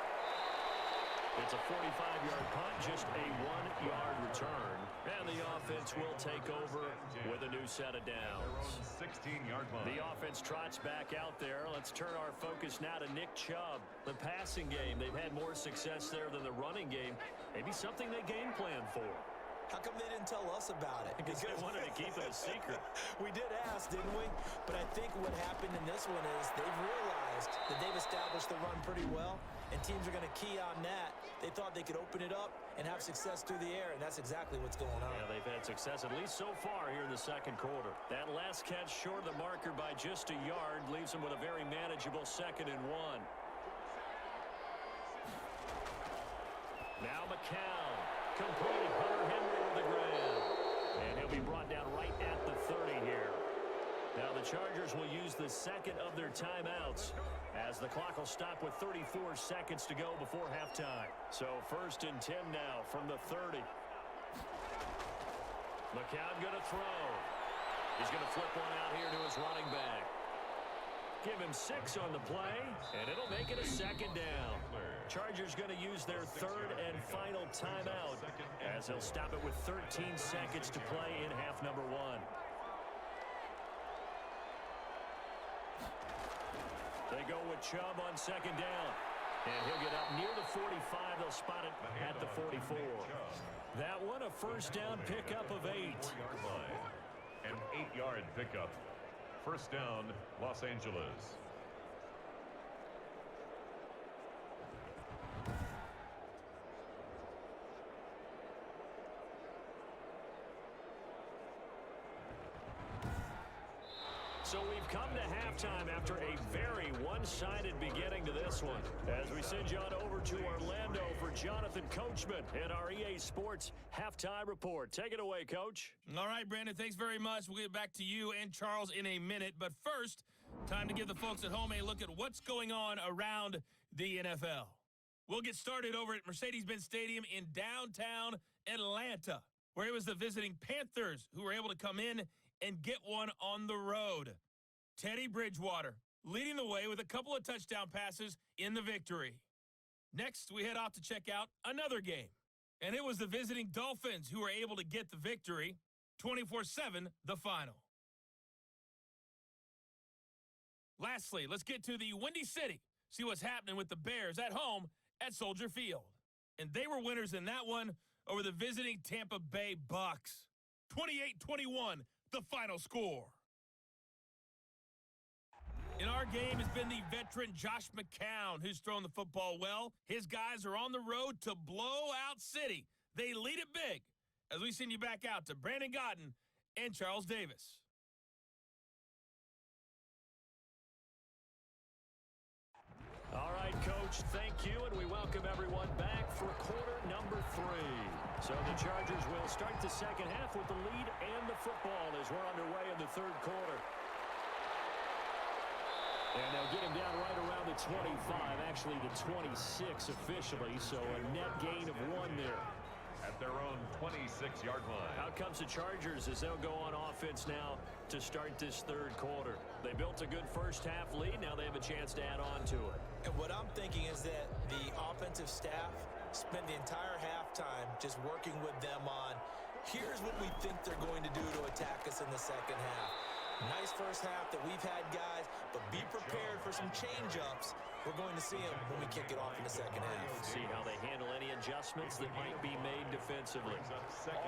It's a 45-yard punt, just a 1-yard return. And the offense will take over with a new set of downs. 16-yard line. The offense trots back out there. Let's turn our focus now to Nick Chubb. The passing game, they've had more success there than the running game. Maybe something they game plan for. How come they didn't tell us about it? Because they wanted to keep it a secret. We did ask, didn't we? But I think what happened in this one is they've realized that they've established the run pretty well, and teams are going to key on that. They thought they could open it up and have success through the air, and that's exactly what's going on. Yeah, they've had success, at least so far here in the second quarter. That last catch short of the marker by just a yard leaves them with a very manageable 2nd and 1. Now McCown. Complete. Hunter Henry with the grab. And he'll be brought down right at the 30 here. Now the Chargers will use the second of their timeouts as the clock will stop with 34 seconds to go before halftime. So 1st and 10 now from the 30. McCown going to throw. He's going to flip one out here to his running back. Give him 6 on the play, and it'll make it a 2nd down. Chargers going to use their 3rd and final timeout as they'll stop it with 13 seconds to play in half number 1. They go with Chubb on 2nd down. And he'll get up near the 45. They'll spot it at the 44. That one a first down pickup of 8. 4-yard line. An 8-yard pickup. First down, Los Angeles. So we've come to halftime after a very one-sided beginning to this one. As we send you on over to Orlando for Jonathan Coachman in our EA Sports Halftime Report. Take it away, Coach. All right, Brandon, thanks very much. We'll get back to you and Charles in a minute. But first, time to give the folks at home a look at what's going on around the NFL. We'll get started over at Mercedes-Benz Stadium in downtown Atlanta, where it was the visiting Panthers who were able to come in and get one on the road. Teddy Bridgewater leading the way with a couple of touchdown passes in the victory. Next, we head off to check out another game. And it was the visiting Dolphins who were able to get the victory. 24-7, the final. Lastly, let's get to the Windy City. See what's happening with the Bears at home at Soldier Field. And they were winners in that one over the visiting Tampa Bay Bucks. 28-21, the final score. In our game has been the veteran Josh McCown, who's thrown the football well. His guys are on the road to Blowout City. They lead it big as we send you back out to Brandon Godden and Charles Davis. All right, Coach, thank you, and we welcome everyone back for quarter number 3. So the Chargers will start the second half with the lead and the football as we're underway in the third quarter. And they'll get him down right around the 25, actually the 26 officially, so a net gain of 1 there. At their own 26-yard line. Out comes the Chargers as they'll go on offense now to start this third quarter. They built a good first half lead. Now they have a chance to add on to it. And what I'm thinking is that the offensive staff spent the entire halftime just working with them on, here's what we think they're going to do to attack us in the second half. Nice first half that we've had, guys, but be prepared for some change-ups. We're going to see them when we kick it off in the second half. See how they handle any adjustments that might be made defensively.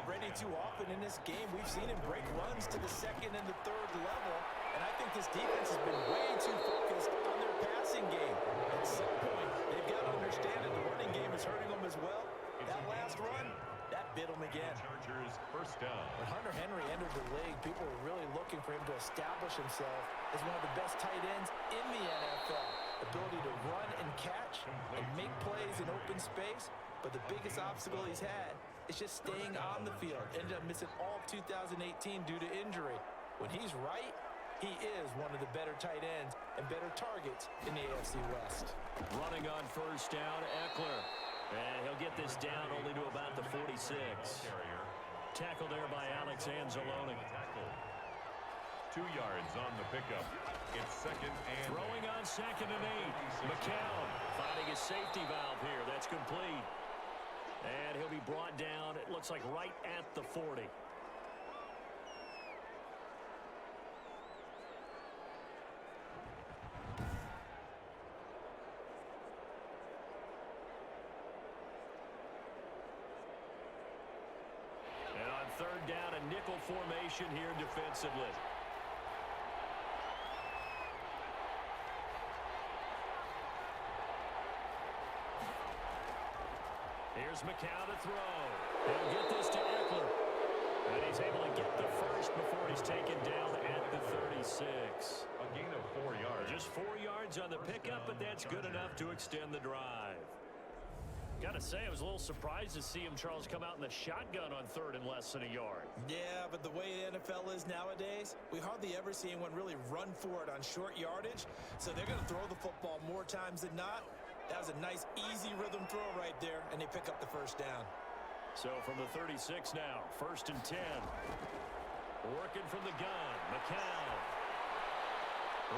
Already too often in this game, we've seen him break runs to the second and the third level, and I think this defense has been way too focused on their passing game. At some point, they've got to understand that the running game is hurting them as well. That last run, that bit him again. Chargers first down. When Hunter Henry entered the league, people were really looking for him to establish himself as one of the best tight ends in the NFL. Ability to run and catch and make plays in open space. But the biggest obstacle he's had is just staying on the field. Ended up missing all of 2018 due to injury. When he's right, he is one of the better tight ends and better targets in the AFC West. Running on first down, Eckler. And he'll get this down only to about the 46. Tackle there by Alex Anzalone. 2 yards on the pickup. It's second and... Throwing on second and 8. McCown finding his safety valve here. That's complete. And he'll be brought down, it looks like right at the 40. And on third down, a nickel formation here defensively. Here's McCown to throw. He'll get this to Eckler. And he's able to get the first before he's taken down at the 36. A gain of 4 yards. Just 4 yards on the pickup, but that's good enough to extend the drive. Got to say, I was a little surprised to see him, Charles, come out in the shotgun on third and less than a yard. Yeah, but the way the NFL is nowadays, we hardly ever see anyone really run for it on short yardage. So they're going to throw the football more times than not. That was a nice, easy rhythm throw right there, and they pick up the first down. So from the 36 now, first and 10. Working from the gun, McCown.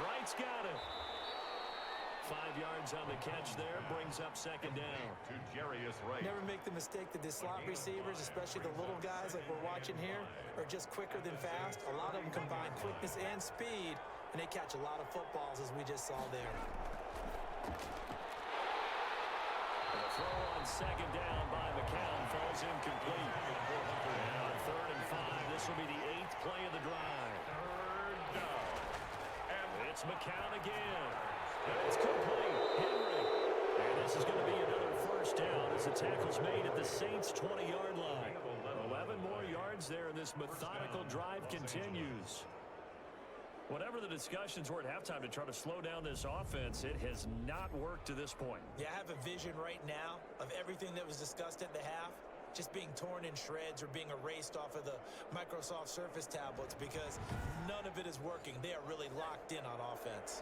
Wright's got it. 5 yards on the catch there, brings up second down. To Jarius Wright. Never make the mistake that the slot receivers, especially the little guys like we're watching here, are just quicker than fast. A lot of them combine quickness and speed, and they catch a lot of footballs, as we just saw there. And a throw on second down by McCown falls incomplete. And on third and 5, this will be the 8th play of the drive. Third down. And It's McCown again. It's complete. Henry. And this is going to be another first down as the tackle's made at the Saints' 20-yard line. 11 more yards there, and this methodical drive continues. Whatever the discussions were at halftime to try to slow down this offense, it has not worked to this point. Yeah, I have a vision right now of everything that was discussed at the half just being torn in shreds or being erased off of the Microsoft Surface tablets because none of it is working. They are really locked in on offense.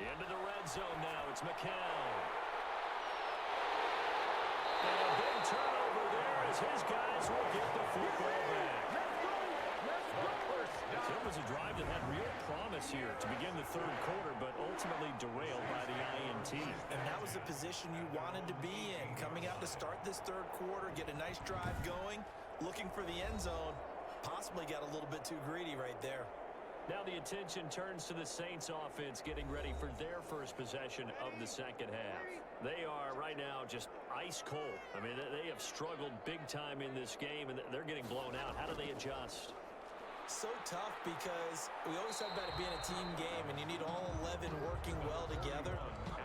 Into the red zone now. It's McCown. And a big turnover there as his guys will get the football back. So it was a drive that had real promise here to begin the third quarter, but ultimately derailed by the INT. And that was the position you wanted to be in. Coming out to start this third quarter, get a nice drive going, looking for the end zone. Possibly got a little bit too greedy right there. Now the attention turns to the Saints offense getting ready for their first possession of the second half. They are right now just ice cold. I mean, they have struggled big time in this game, and they're getting blown out. How do they adjust? So tough because we always talk about it being a team game, and you need all 11 working well together.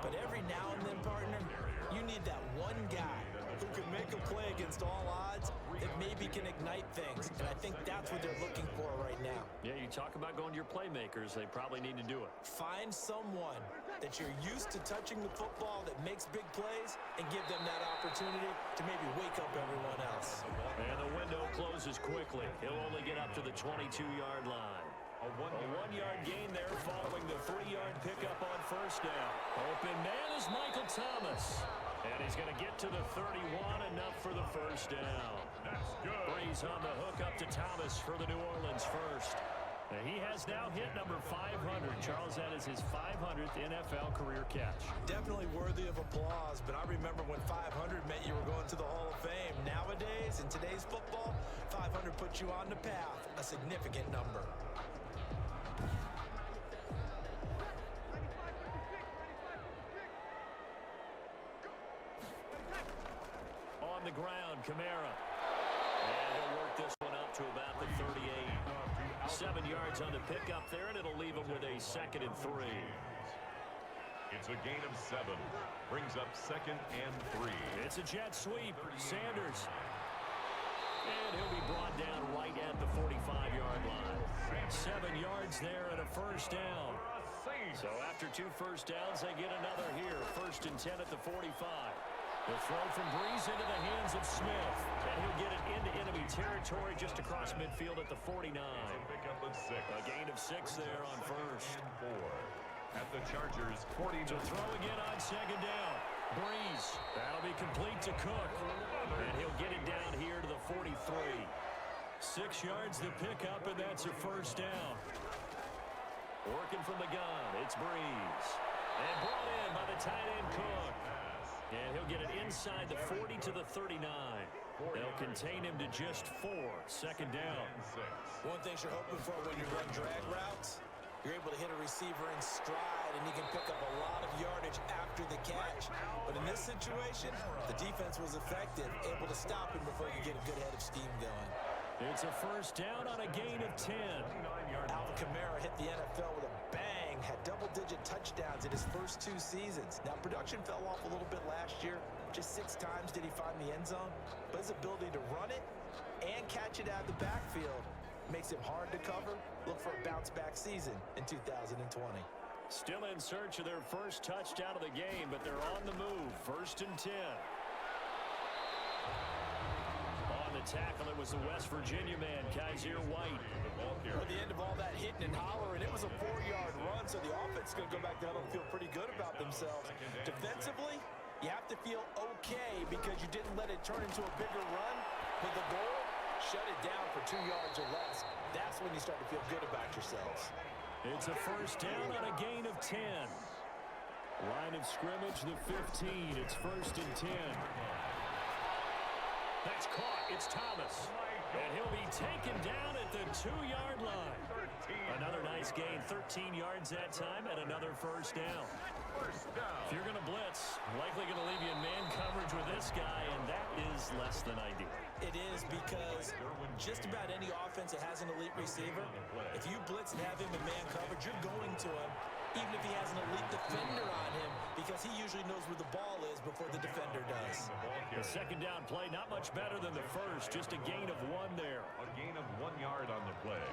But every now and then, partner, you need that one guy who can make a play against all odds that maybe can ignite things. And I think that's what they're looking for right now. Yeah, you talk about going to your playmakers. They probably need to do it. Find someone that you're used to touching the football that makes big plays and give them that opportunity to maybe wake up everyone else. And the window closes quickly. He'll only get up to the 22-yard line. A one-yard gain there following the 3-yard pickup on first down. Open man is Michael Thomas. And he's going to get to the 31, enough for the first down. That's good. Breeze on the hook up to Thomas for the New Orleans first. And he has now hit number 500. Charles, that is his 500th NFL career catch. Definitely worthy of applause, but I remember when 500 meant you were going to the Hall of Fame. Nowadays, in today's football, 500 puts you on the path, a significant number. On the ground, Kamara. And he'll work this one up to about the 38. 7 yards on the pickup there, and it'll leave him with a 2nd and 3. It's a gain of 7. Brings up 2nd and 3. It's a jet sweep. Sanders. And he'll be brought down right at the 45-yard line. 7 yards there and a first down. So after 2 first downs, they get another here. 1st and 10 at the 45. The throw from Breeze into the hands of Smith. And he'll get it into enemy territory just across midfield at the 49. Pick up of 6. A gain of 6 there on first. And 4. At the Chargers, 40 To throw again on 2nd down. Breeze. That'll be complete to Cook. And he'll get it down here to the 43. 6 yards to pick up, and that's a first down. Working from the gun, it's Breeze. And brought in by the tight end Cook. And he'll get it inside the 40 to the 39. They'll contain him to just 4. 2nd down. One thing you're hoping for when you run drag routes, you're able to hit a receiver in stride, and you can pick up a lot of yardage after the catch. But in this situation, the defense was effective, able to stop him before you get a good head of steam going. It's a first down on a gain of 10. Alvin Kamara hit the NFL with a bang, had double-digit touchdowns in his first 2 seasons. Now, production fell off a little bit last year. Just 6 times did he find the end zone. But his ability to run it and catch it out of the backfield makes him hard to cover. Look for a bounce-back season in 2020. Still in search of their first touchdown of the game, but they're on the move. 1st and 10. On the tackle, it was the West Virginia man, Kaiser White. At the end of all that hitting and hollering, it was a 4-yard run, so the offense is going to go back to huddle and feel pretty good about themselves. Defensively, you have to feel okay because you didn't let it turn into a bigger run. But the goal, shut it down for 2 yards or less. That's when you start to feel good about yourselves. It's a first down on a gain of 10. Line of scrimmage, the 15. It's 1st and 10. That's caught. It's Thomas. And he'll be taken down at the 2-yard line. Another nice gain, 13 yards that time, and another first down. If you're going to blitz, likely going to leave you in man coverage with this guy, and that is less than ideal. It is because just about any offense that has an elite receiver, if you blitz and have him in man coverage, you're going to him. even if he has an elite defender on him, because he usually knows where the ball is before the defender does. The second down play, not much better than the first, just a gain of 1 there. A gain of 1 yard on the play.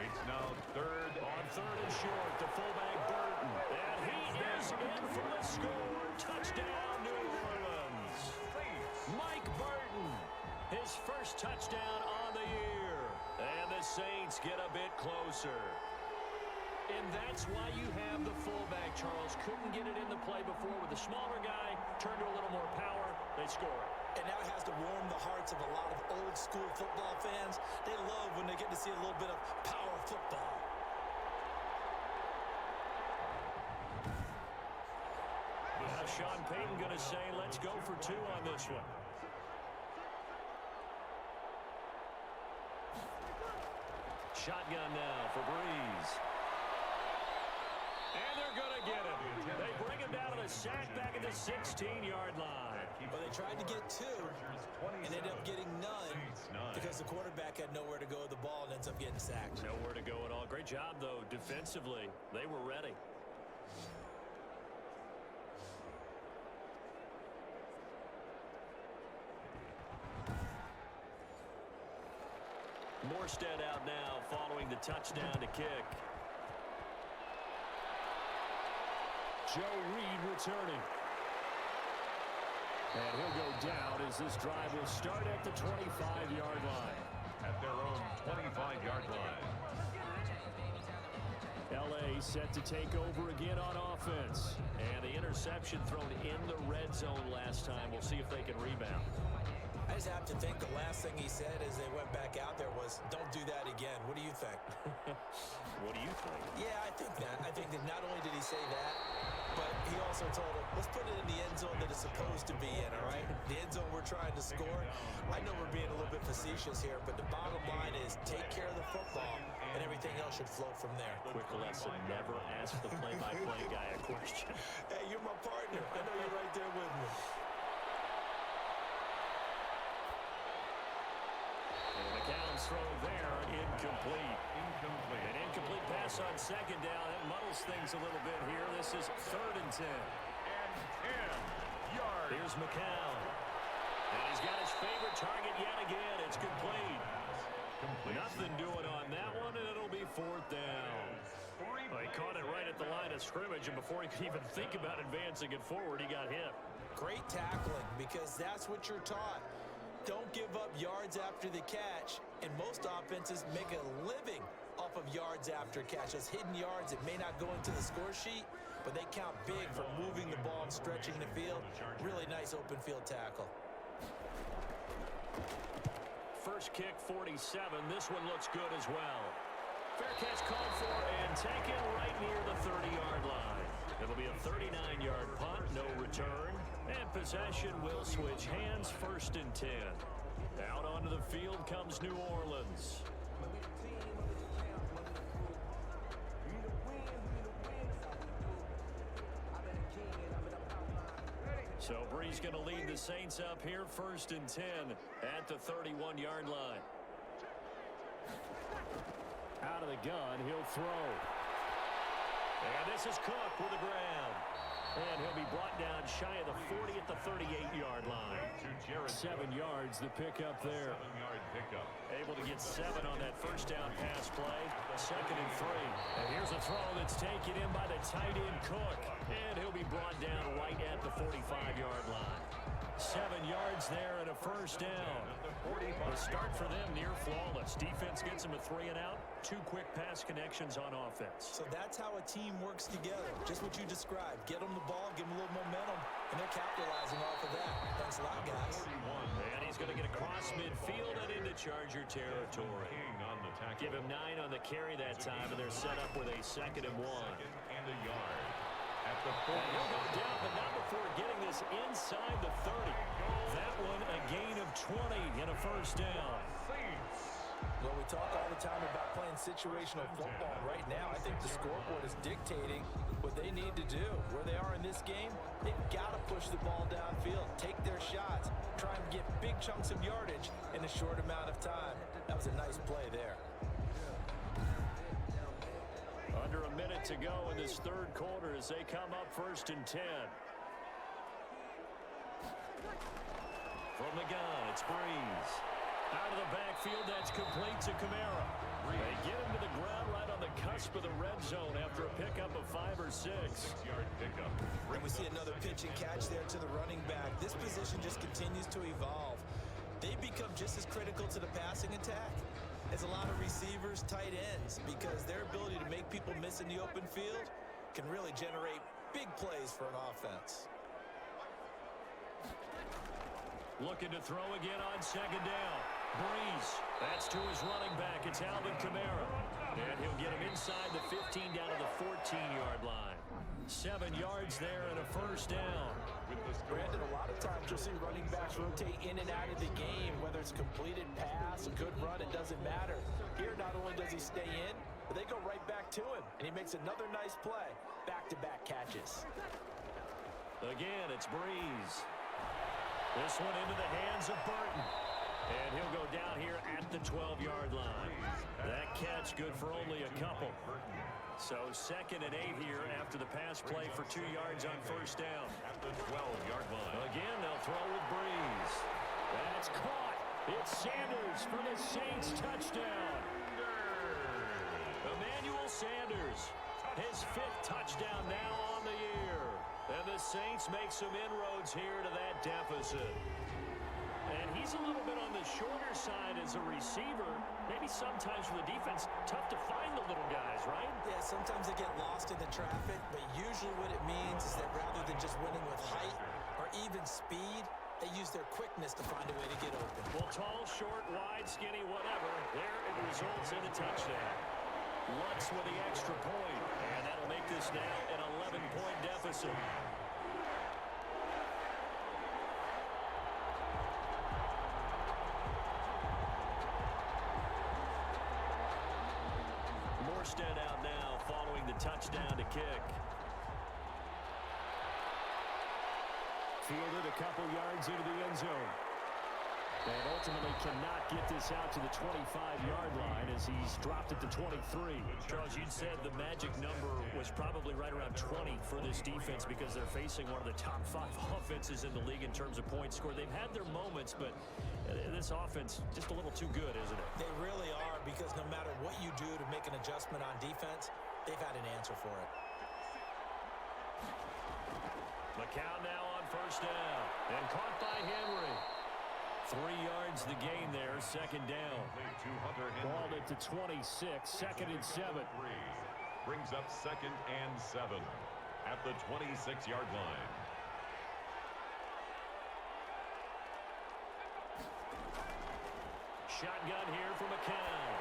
It's now third. On third and short, the fullback Burton. And he is in for the score. Touchdown, New Orleans. Mike Burton, his first touchdown on the year. And the Saints get a bit closer. And that's why you have the fullback, Charles. Couldn't get it in the play before with the smaller guy. Turned to a little more power. They score. And now it has to warm the hearts of a lot of old school football fans. They love when they get to see a little bit of power football. Now Sean Payton going to say, let's go for 2 on this one. Shotgun now for Breeze. And they're going to get him. They bring him down to the sack back at the 16-yard line. Well, they tried to get 2 and ended up getting none because the quarterback had nowhere to go with the ball and ends up getting sacked. Nowhere to go at all. Great job, though, defensively. They were ready. Morstead out now following the touchdown to kick. Joe Reed returning. And he'll go down as this drive will start at the 25-yard line. At their own 25-yard line. L.A. set to take over again on offense. And the interception thrown in the red zone last time. We'll see if they can rebound. I just have to think the last thing he said as they went back out there was, don't do that again. What do you think? What do you think? Yeah, I think that. I think that not only did he say that, but he also told him, let's put it in the end zone that it's supposed to be in, all right? The end zone we're trying to score. I know we're being a little bit facetious here, but the bottom line is take care of the football, and everything else should flow from there. Quick lesson, never ask the play-by-play guy a question. Hey, you're my partner. I know you're right there with me. McCown's throw there, incomplete. An incomplete pass on second down. It muddles things a little bit here. This is 3rd and 10. And 10 yards. Here's McCown. And he's got his favorite target yet again. It's complete. Nothing doing on that one, and it'll be 4th down. Well, he caught it right at the line of scrimmage, and before he could even think about advancing it forward, he got hit. Great tackling, because that's what you're taught. Don't give up yards after the catch, and most offenses make a living off of yards after catch. Those hidden yards that may not go into the score sheet, but they count big for moving the ball and stretching the field. Really nice open field tackle. First kick, 47. This one looks good as well. Fair catch called for and taken right near the 30-yard line. It'll be a 39-yard punt, no return. And possession will switch hands, 1st and 10. Out onto the field comes New Orleans. So Breeze going to lead the Saints up here, 1st and 10 at the 31-yard line. Out of the gun, he'll throw. And this is Cook with the ground. And he'll be brought down shy of the 40 at the 38-yard line. 7 yards, the pickup there. 7-yard pickup. Able to get 7 on that first down pass play. 2nd and 3. And here's a throw that's taken in by the tight end Cook. And he'll be brought down right at the 45-yard line. 7 yards there and a first down. The start for them near flawless. Defense gets them a 3 and out. 2 quick pass connections on offense. So that's how a team works together. Just what you described. Get them the ball, give them a little momentum, and they're capitalizing off of that. Thanks a lot, guys. And he's going to get across midfield and into Charger territory. Give him 9 on the carry that time, and they're set up with a 2nd and 1. And a yard. At the And he'll go down, but not before getting this inside the 30. That one a gain of 20 and a first down. Well, we talk all the time about playing situational football. Right now, I think the scoreboard is dictating what they need to do. Where they are in this game, they've got to push the ball downfield, take their shots, try and get big chunks of yardage in a short amount of time. That was a nice play there. under a minute to go in this third quarter as they come up 1st and 10. From the gun, it's Breeze. Out of the backfield, that's complete to Kamara. They get him to the ground right on the cusp of the red zone after a pickup of 5 or 6. 6-yard pickup. And we see another pitch and catch there to the running back. This position just continues to evolve. They become just as critical to the passing attack as a lot of receivers, tight ends, because their ability to make people miss in the open field can really generate big plays for an offense. Looking to throw again on 2nd down. Breeze. That's to his running back. It's Alvin Kamara. And he'll get him inside the 15 down to the 14-yard line. 7 yards there and a 1st down. Brandon, a lot of times you'll see running backs rotate in and out of the game, whether it's completed pass, a good run, it doesn't matter. Here, not only does he stay in, but they go right back to him, and he makes another nice play. Back-to-back catches. Again, it's Breeze. This one into the hands of Burton. And he'll go down here at the 12-yard line. That catch good for only a couple. So 2nd and 8 here after the pass play for 2 yards on 1st down. At the 12-yard line. Again, they'll throw with Breeze. That's caught. It's Sanders for the Saints touchdown. Emmanuel Sanders, his 5th touchdown now on the year. And the Saints make some inroads here to that deficit. And he's a little bit on the shorter side as a receiver. Maybe sometimes for the defense, tough to find the little guys, right? Yeah, sometimes they get lost in the traffic, but usually what it means is that rather than just winning with height or even speed, they use their quickness to find a way to get open. Well, tall, short, wide, skinny, whatever, there it results in a touchdown. Lutz with the extra point, and that'll make this now an 11-point deficit. Morstead out now following the touchdown to kick. Fielded a couple yards into the end zone. And ultimately cannot get this out to the 25-yard line as he's dropped it to 23. Charles, you'd said the magic number was probably right around 20 for this defense because they're facing one of the top 5 offenses in the league in terms of points scored. They've had their moments, but this offense just a little too good, isn't it? They really are, because no matter what you do to make an adjustment on defense, they've had an answer for it. McCown now on 1st down and caught by Henry. 3 yards the gain there, 2nd down. Balled it to 26, 2nd and 7. Brings up 2nd and 7 at the 26-yard line. Shotgun here for McCown.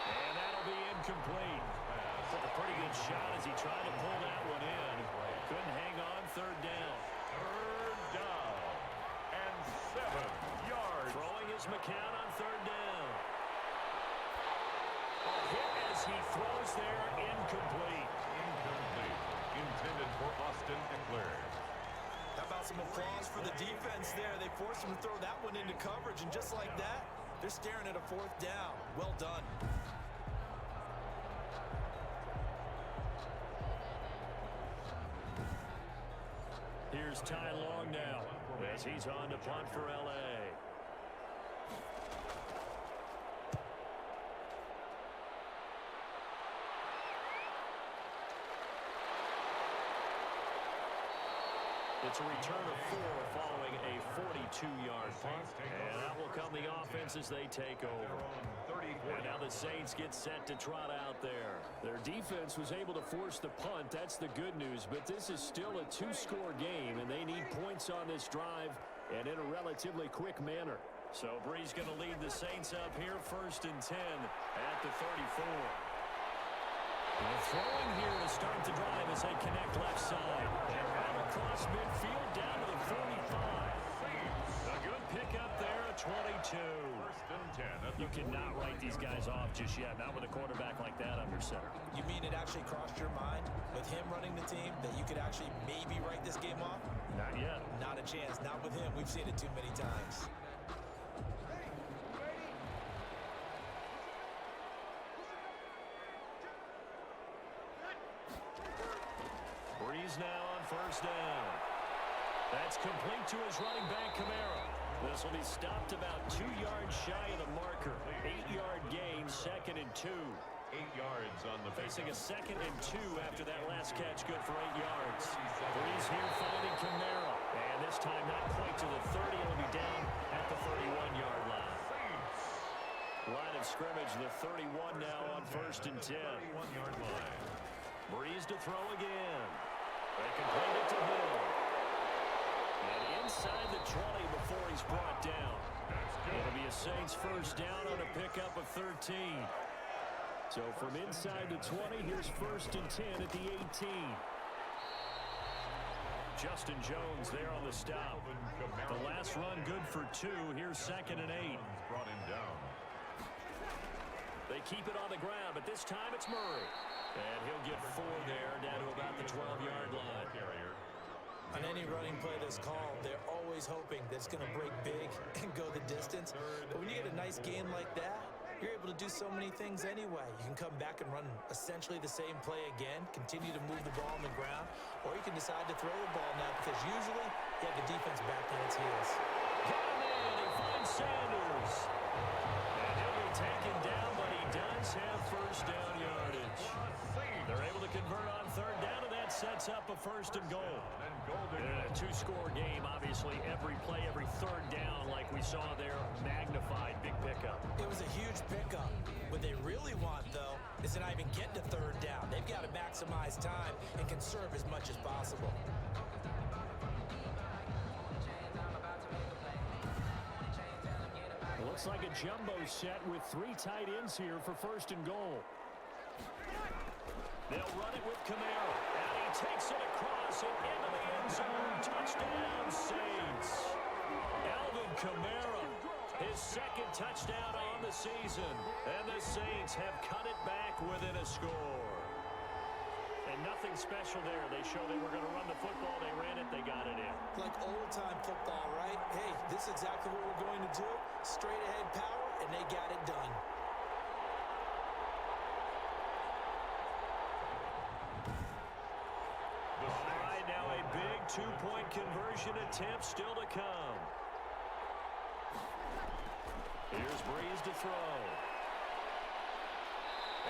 And that'll be incomplete. Took a pretty good shot as he tried to pull that one in. Couldn't hang on, 3rd down. 3rd down and 7 yards. Throwing is McCown on 3rd down. A hit as he throws there, incomplete. Incomplete. Intended for Austin Eckler. How about some applause for the defense there? They forced him to throw that one into coverage, and just like that, they're staring at a 4th down. Well done. Here's Ty Long now as he's on to punt for L.A. It's a return of 4 following a 42-yard punt. And that will come the offense as they take over. And now the Saints get set to trot out there. Their defense was able to force the punt. That's the good news. But this is still a 2-score game, and they need points on this drive and in a relatively quick manner. So Breeze going to lead the Saints up here, 1st and 10 at the 34. And throwing here to start the drive as they connect left side. And right across midfield down to the 45. A good pickup there, a 22. 1st and 10. You cannot write these guys off just yet, not with a quarterback like that under center. You mean it actually crossed your mind with him running the team that you could actually maybe write this game off? Not yet. Not a chance. Not with him. We've seen it too many times. Breeze now on first down. That's complete to his running back, Kamara. This will be stopped about 2 yards shy of the marker. 8-yard gain, 2nd and 2. 8 yards on the Facing a 2nd and 2 after that last catch, good for 8 yards. Breeze here finding Kamara. And this time not quite to the 30. It'll be down at the 31-yard line. Line of scrimmage, the 31 now on first and 10. 31-yard line. Breeze to throw again. They complete it to Hill. And inside the 20 before he's brought down. It'll be a Saints first down on a pickup of 13. So from inside the 20, here's first and 10 at the 18. Justin Jones there on the stop. The last run good for 2. Here's 2nd and 8. Brought him down. They keep it on the ground, but this time it's Murray. And he'll get 4 there, down to about the 12-yard line. On any running play that's called, they're always hoping that it's going to break big and go the distance. But when you get a nice gain like that, you're able to do so many things anyway. You can come back and run essentially the same play again, continue to move the ball on the ground, or you can decide to throw the ball now because usually you have the defense back on its heels. Coming in, he finds Sanders. And he'll be taken down, but he does have first down yardage. They're able to convert on third down, and that sets up a first and goal. In a 2-score game, obviously, every play, every third down, like we saw there, magnified, big pickup. It was a huge pickup. What they really want, though, is to not even get to third down. They've got to maximize time and conserve as much as possible. It looks like a jumbo set with 3 tight ends here for first and goal. They'll run it with Kamara, and he takes it across and into the end zone. Touchdown, Saints. Alvin Kamara, his 2nd touchdown on the season, and the Saints have cut it back within a score. And nothing special there. They showed they were going to run the football. They ran it. They got it in. Like old-time football, right? Hey, this is exactly what we're going to do. Straight-ahead power, and they got it done. All right, now a big 2-point conversion attempt still to come. Here's Breeze to throw.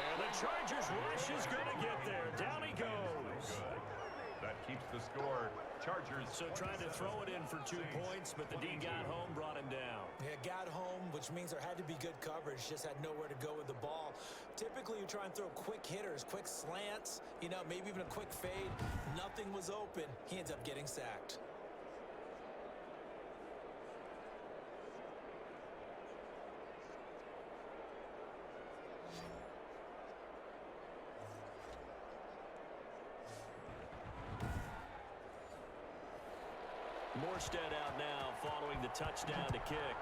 And the Chargers rush is going to get there. Down he goes. That keeps the score. Chargers. So trying to throw it in for 2 points, but the D got home, brought him down. Yeah, got home, which means there had to be good coverage. Just had nowhere to go with the ball. Typically, you try and throw quick hitters, quick slants, maybe even a quick fade. Nothing was open. He ends up getting sacked. Morstead out now following the touchdown to kick.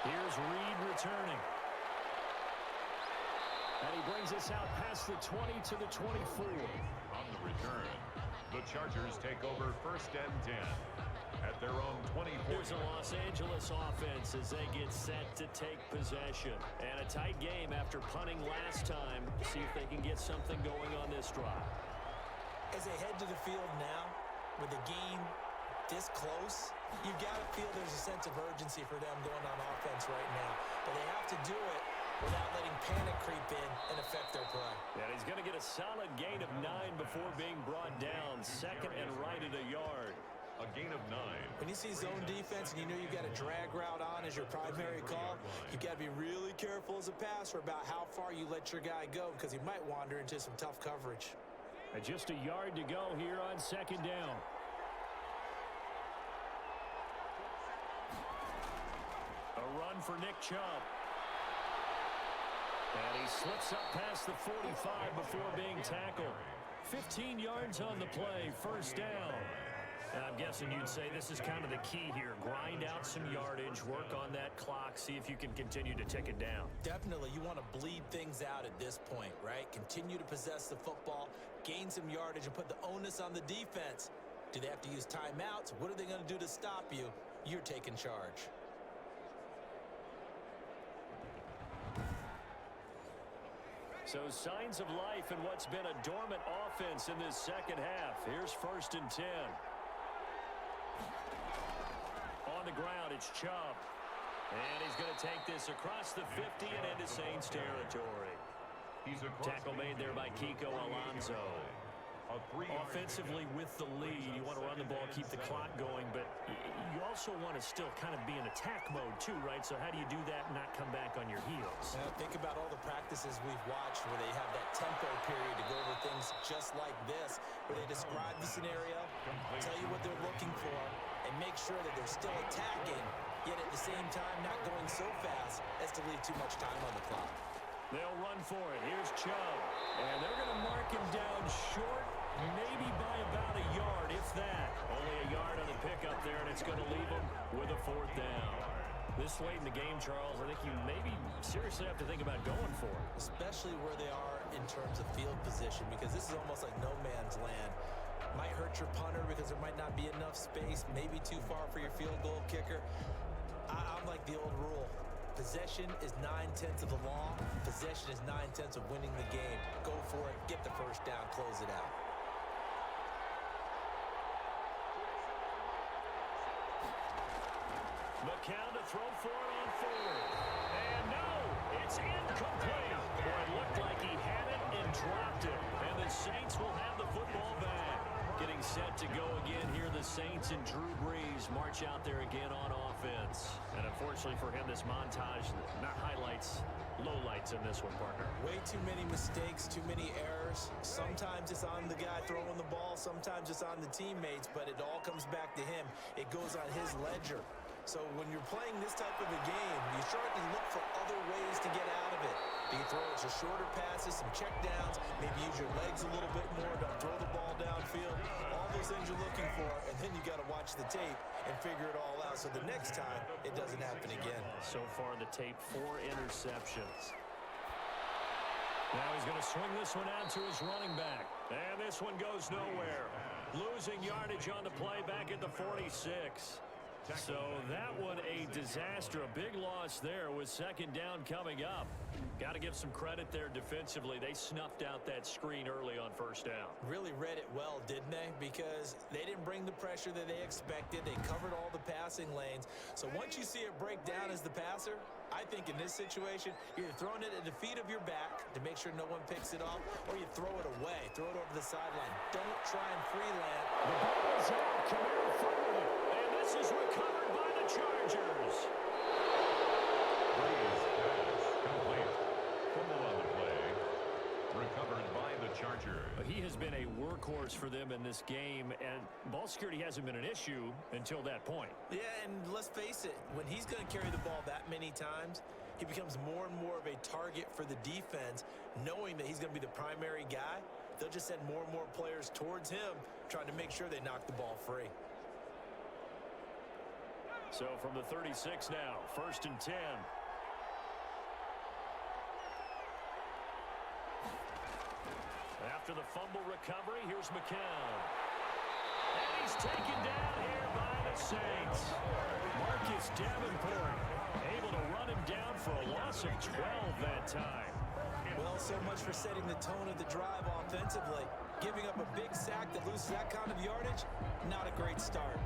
Here's Reed returning. And he brings us out past the 20 to the 24. On the return, the Chargers take over first and 10 at their own 24. Here's a Los Angeles offense as they get set to take possession. And a tight game after punting last time. See if they can get something going on this drive. As they head to the field now, with the game this close, you've got to feel there's a sense of urgency for them going on offense right now. But they have to do it without letting panic creep in and affect their play. And he's going to get a solid gain of 9 before being brought down. 2nd and right at a yard. A gain of 9. When you see zone defense and you know you've got a drag route on as your primary call, you've got to be really careful as a passer about how far you let your guy go because he might wander into some tough coverage. And just a yard to go here on 2nd down. A run for Nick Chubb. And he slips up past the 45 before being tackled. 15 yards on the play, first down. I'm guessing you'd say this is kind of the key here. Grind out some yardage, work on that clock, see if you can continue to tick it down. Definitely, you want to bleed things out at this point, right? Continue to possess the football, gain some yardage, and put the onus on the defense. Do they have to use timeouts? What are they going to do to stop you? You're taking charge. So signs of life in what's been a dormant offense in this second half. Here's 1st and 10. On the ground, it's Chubb. And he's going to take this across the 50 and into Saints territory. Tackle made there by Kiko Alonso. Offensively with the lead, you want to run the ball, keep the clock going, but you also want to still kind of be in attack mode too, right? So how do you do that and not come back on your heels? Think about all the practices we've watched where they have that tempo period to go over things just like this, where they describe the scenario, tell you what they're looking for, and make sure that they're still attacking, yet at the same time not going so fast as to leave too much time on the clock. They'll run for it. Here's Chubb. And they're going to mark him down short, maybe by about a yard, if that. Only a yard on the pickup there, and it's going to leave him with a 4th down. This late in the game, Charles, I think you maybe seriously have to think about going for it. Especially where they are in terms of field position, because this is almost like no man's land. Might hurt your punter because there might not be enough space, maybe too far for your field goal kicker. I'm like the old rule. Possession is 9/10 of the law. Possession is 9/10 of winning the game. Go for it. Get the 1st down. Close it out. McCown to throw for it on 4th. And no, it's incomplete. Boy, it looked like he had it and dropped it. And the Saints will have the football back. Getting set to go again here, the Saints and Drew Brees march out there again on offense. And unfortunately for him, this montage, not highlights, lowlights in this one, partner. Way too many mistakes, too many errors. Sometimes it's on the guy throwing the ball, sometimes it's on the teammates, but it all comes back to him. It goes on his ledger. So when you're playing this type of a game, you start to look for other ways to get out of it. Do you throw it to shorter passes, some check downs, maybe use your legs a little bit more, don't throw the ball downfield. All those things you're looking for, and then you got to watch the tape and figure it all out so the next time it doesn't happen again. So far the tape, 4 interceptions. Now he's going to swing this one out to his running back. And this one goes nowhere. Losing yardage on the play back at the 46. So that one a disaster, a big loss there with 2nd down coming up. Got to give some credit there defensively. They snuffed out that screen early on 1st down. Really read it well, didn't they? Because they didn't bring the pressure that they expected. They covered all the passing lanes. So once you see it break down as the passer, I think in this situation, you're either throwing it at the feet of your back to make sure no one picks it off, or you throw it away. Throw it over the sideline. Don't try and freeland. The ball is out. Kamara forward. And this is recovered by the Chargers. Brees pass complete. Fumble on the play. Recovered by the Chargers. He has been a workhorse for them in this game, and ball security hasn't been an issue until that point. Yeah, and let's face it, when he's going to carry the ball that many times, he becomes more and more of a target for the defense, knowing that he's going to be the primary guy. They'll just send more and more players towards him, trying to make sure they knock the ball free. So from the 36 now, 1st and 10. After the fumble recovery, here's McCown. And he's taken down here by the Saints. Marcus Davenport able to run him down for a loss of 12 that time. Well, so much for setting the tone of the drive offensively. Giving up a big sack that loses that kind of yardage, not a great start.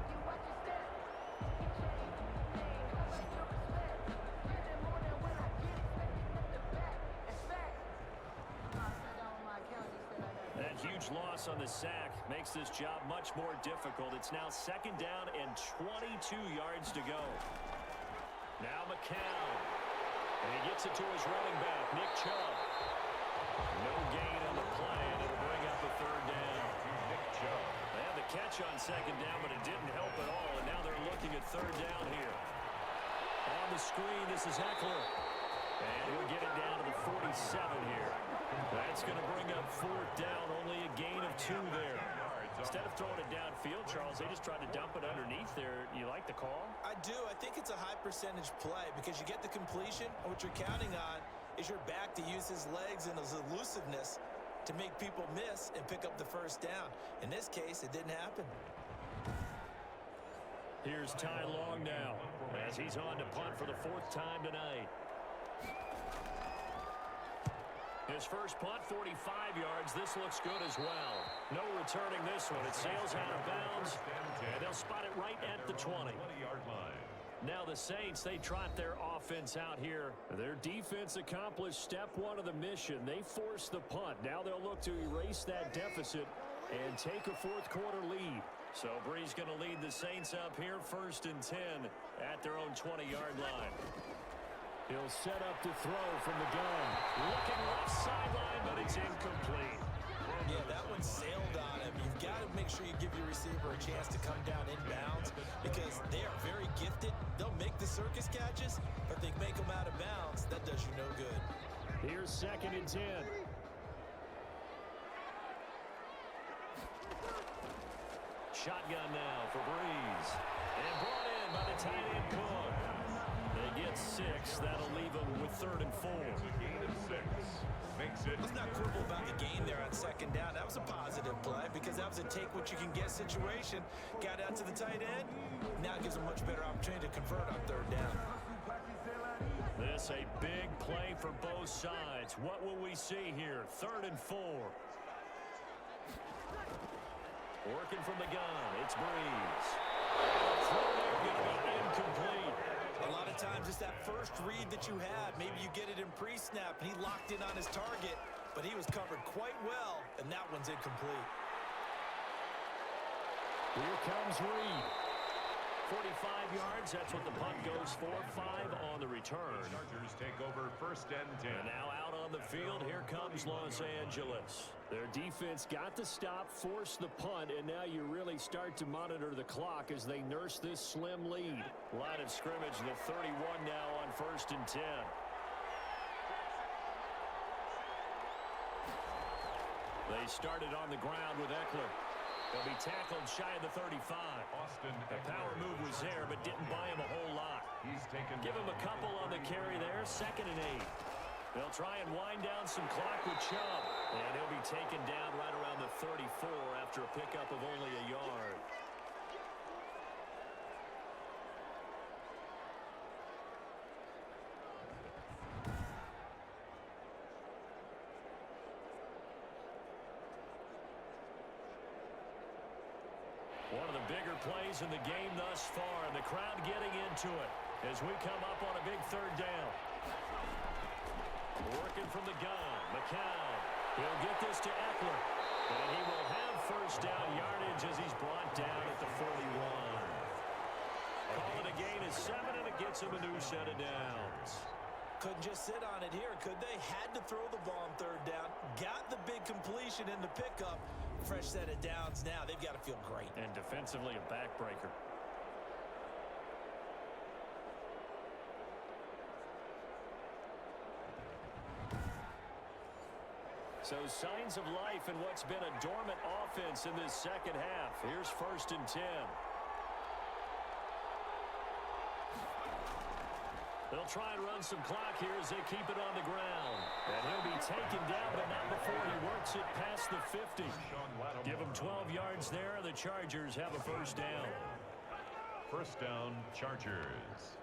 That huge loss on the sack makes this job much more difficult. It's now 2nd down and 22 yards to go. Now McCown. And he gets it to his running back, Nick Chubb. No gain on the play, and it'll bring up a 3rd down. Nick Chubb. They had the catch on 2nd down, but it didn't help at all, and now they're looking at 3rd down here. On the screen, this is Eckler. And we'll get it down to the 47 here. That's going to bring up 4th down, only a gain of 2 there. Instead of throwing it downfield, Charles, they just tried to dump it underneath there. You like the call? I do. I think it's a high percentage play because you get the completion, and what you're counting on is your back to use his legs and his elusiveness to make people miss and pick up the 1st down. In this case, it didn't happen. Here's Ty Long now as he's on to punt for the 4th time tonight. His first punt, 45 yards. This looks good as well. No returning this one. It sails out of bounds, and they'll spot it right at the 20. 20-yard line. Now the Saints, they trot their offense out here. Their defense accomplished step one of the mission. They forced the punt. Now they'll look to erase that deficit and take a fourth quarter lead. So Bree's going to lead the Saints up here, 1st and 10 at their own 20-yard line. He'll set up to throw from the gun. Looking left sideline, but it's incomplete. Yeah, that one sailed on him. You've got to make sure you give your receiver a chance to come down inbounds because they are very gifted. They'll make the circus catches, but they make them out of bounds. That does you no good. Here's 2nd and 10. Shotgun now for Breeze. And brought in by the tight end Cook. They get 6. That'll leave them with 3rd and 4. It's a gain of 6. Makes it. Let's not quibble about the gain there on 2nd down. That was a positive play because that was a take-what-you-can-get situation. Got out to the tight end. Now gives them much better opportunity to convert on 3rd down. This a big play for both sides. What will we see here? 3rd and 4. Working from the gun, it's Breeze. Throw there, going to be incomplete. A lot of times it's that first read that you have. Maybe you get it in pre-snap, and he locked in on his target, but he was covered quite well, and that one's incomplete. Here comes Reed. 45 yards, that's what the punt goes for. 5 on the return. The Chargers take over 1st and 10. And now out on the field, here comes Los Angeles. Their defense got the stop, forced the punt, and now you really start to monitor the clock as they nurse this slim lead. Line of scrimmage, the 31 now on 1st and 10. They started on the ground with Eckler. He'll be tackled shy of the 35. Austin. The power move was there, but didn't buy him a whole lot. He's taken. Give him a couple on the carry there. 2nd and 8. They'll try and wind down some clock with Chubb. And he'll be taken down right around the 34 after a pickup of only a yard. One of the bigger plays in the game thus far, and the crowd getting into it as we come up on a big 3rd down. Working from the gun, McCown. He'll get this to Eckler, and he will have 1st down yardage as he's brought down at the 41. Call it a gain of 7, and it gets him a new set of downs. Couldn't just sit on it here, could they? Had to throw the ball on 3rd down. Got the big completion in the pickup. Fresh set of downs now. They've got to feel great. And defensively a backbreaker. So signs of life in what's been a dormant offense in this 2nd half. Here's 1st and 10. They'll try and run some clock here as they keep it on the ground. And he'll be taken down, but not before he works it past the 50. Give him 12 yards there, and the Chargers have a 1st down. 1st down, Chargers.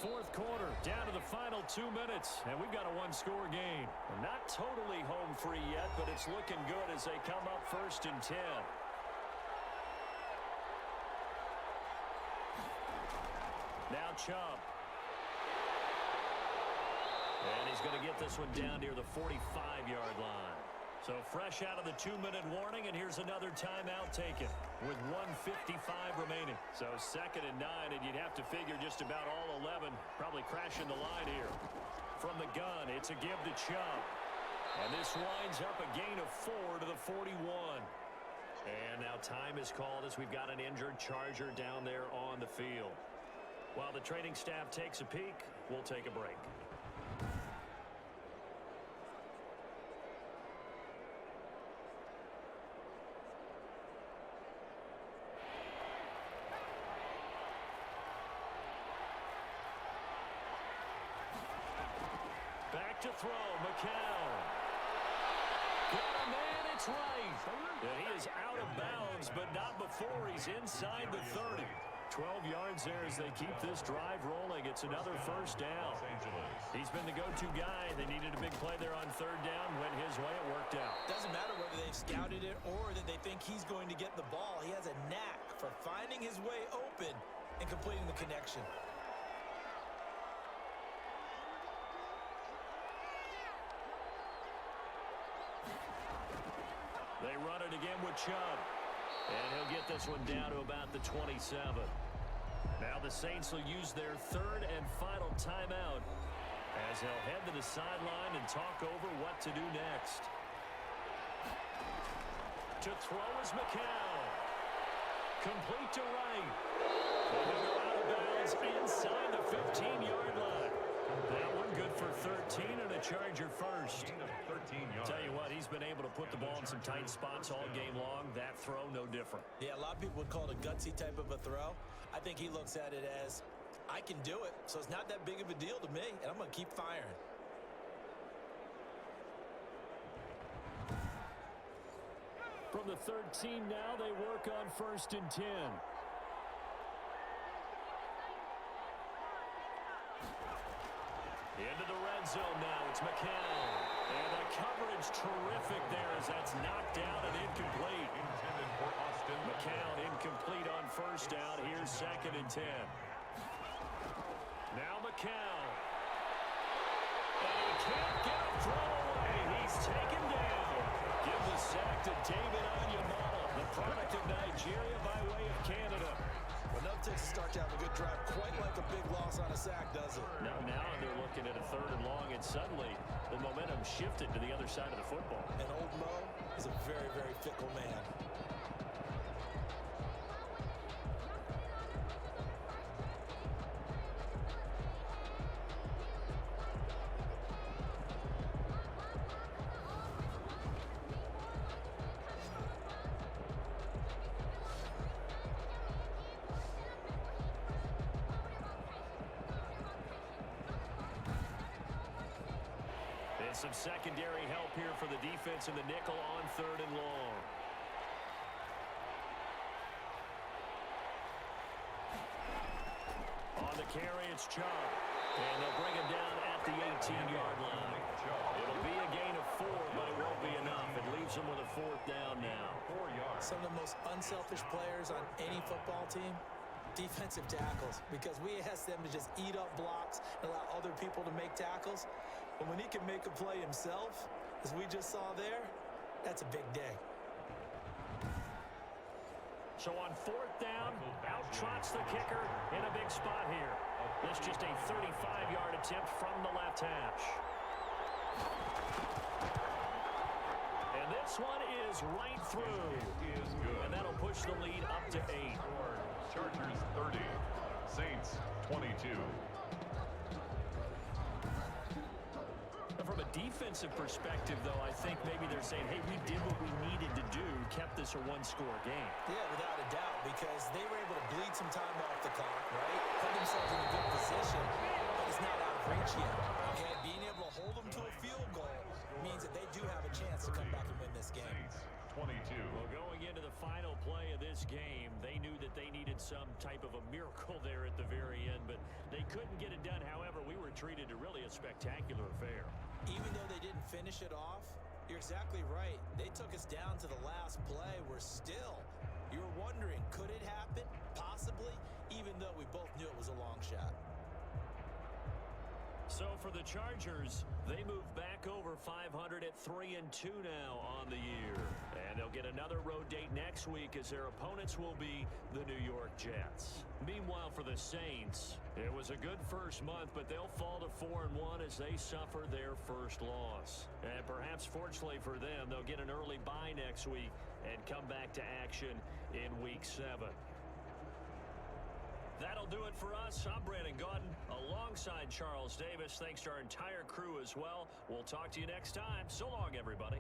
Fourth quarter, down to the final 2 minutes, and we've got a 1-score game. Not totally home free yet, but it's looking good as they come up 1st and 10. Now Chubb. And he's going to get this one down near the 45-yard line. So fresh out of the 2-minute warning, and here's another timeout taken with 1:55 remaining. So 2nd and 9, and you'd have to figure just about all 11 probably crashing the line here. From the gun, it's a give to Chubb. And this winds up a gain of 4 to the 41. And now time is called as we've got an injured Charger down there on the field. While the training staff takes a peek, we'll take a break. to throw. McCown. Got a man, it's right. And he is out of bounds, but not before he's inside the 30. 12 yards there as they keep this drive rolling. It's another first down. He's been the go-to guy. They needed a big play there on third down. Went his way, it worked out. Doesn't matter whether they've scouted it or that they think he's going to get the ball. He has a knack for finding his way open and completing the connection. They run it again with Chubb. And he'll get this one down to about the 27. Now the Saints will use their third and final timeout as they'll head to the sideline and talk over what to do next. To throw is McCown. Complete to right. And they'll go out of bounds inside the 15-yard line. That one good for 13 and a Charger first. 13 yards. Tell you what, he's been able to put the ball in some tight spots all game long. That throw, no different. Yeah, a lot of people would call it a gutsy type of a throw. I think he looks at it as, I can do it, so it's not that big of a deal to me, and I'm going to keep firing. From the 13 now, they work on 1st and 10. Into the red zone now. It's McCown. And the coverage terrific there as that's knocked down and incomplete. Intended for Austin. McCown incomplete on first down. Here's 2nd and 10. Now McCown. And he can't get a throw away. He's taken down. Give the sack to David Onyemata, the product of Nigeria by way of Canada. Well, no takes to start to have a good drive, quite like a big loss on a sack, does it? Now they're looking at a 3rd and long, and suddenly the momentum shifted to the other side of the football. And old Mo is a very, very fickle man. Some secondary help here for the defense in the nickel on 3rd and long. On the carry, it's Chubb. And they'll bring him down at the 18-yard line. It'll be a gain of 4, but it won't be enough. It leaves them with a 4th down now. 4 yards. Some of the most unselfish players on any football team, defensive tackles, because we ask them to just eat up blocks and allow other people to make tackles. But when he can make a play himself, as we just saw there, that's a big day. So on 4th down, out trots the kicker in a big spot here. This just a 35-yard attempt from the left hash. And this one is right through. Is good. And that'll push the lead up to 8. Chargers 30. Saints 22. From a defensive perspective, though, I think maybe they're saying, hey, we did what we needed to do, kept this a one-score game. Yeah, without a doubt, because they were able to bleed some time off the clock, right? Put themselves in a good position, but it's not out of reach yet. Okay, being able to hold them to a field goal means that they do have a chance to come back and win this game. Saints 22. Well, going into the final play of this game, they knew that they needed some type of a miracle there at the very end, but they couldn't get it done. However, we were treated to really a spectacular affair. Even though they didn't finish it off, you're exactly right. They took us down to the last play. You were wondering, could it happen? Possibly, even though we both knew it was a long shot. So for the Chargers, they move back over 500 at 3-2 now on the year. And they'll get another road date next week as their opponents will be the New York Jets. Meanwhile, for the Saints, it was a good first month, but they'll fall to 4-1 as they suffer their first loss. And perhaps fortunately for them, they'll get an early bye next week and come back to action in Week 7. That'll do it for us. I'm Brandon Gaudin alongside Charles Davis. Thanks to our entire crew as well. We'll talk to you next time. So long, everybody.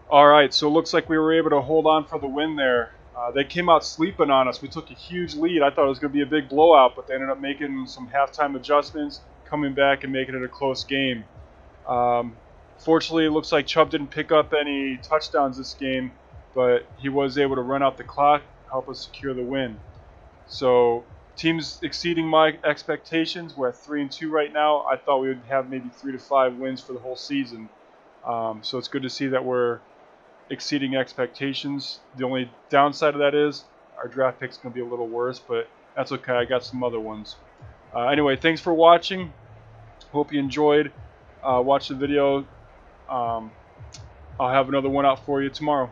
All right, so it looks like we were able to hold on for the win there. They came out sleeping on us. We took a huge lead. I thought it was going to be a big blowout, but they ended up making some halftime adjustments, coming back and making it a close game. Fortunately, it looks like Chubb didn't pick up any touchdowns this game, but he was able to run out the clock, help us secure the win. So, teams exceeding my expectations. We're at 3-2 right now. I thought we would have maybe 3 to 5 wins for the whole season. So it's good to see that we're exceeding expectations. The only downside of that is our draft pick's going to be a little worse, but that's okay. I got some other ones. Anyway, thanks for watching. Hope you enjoyed. Watch the video. I'll have another one out for you tomorrow.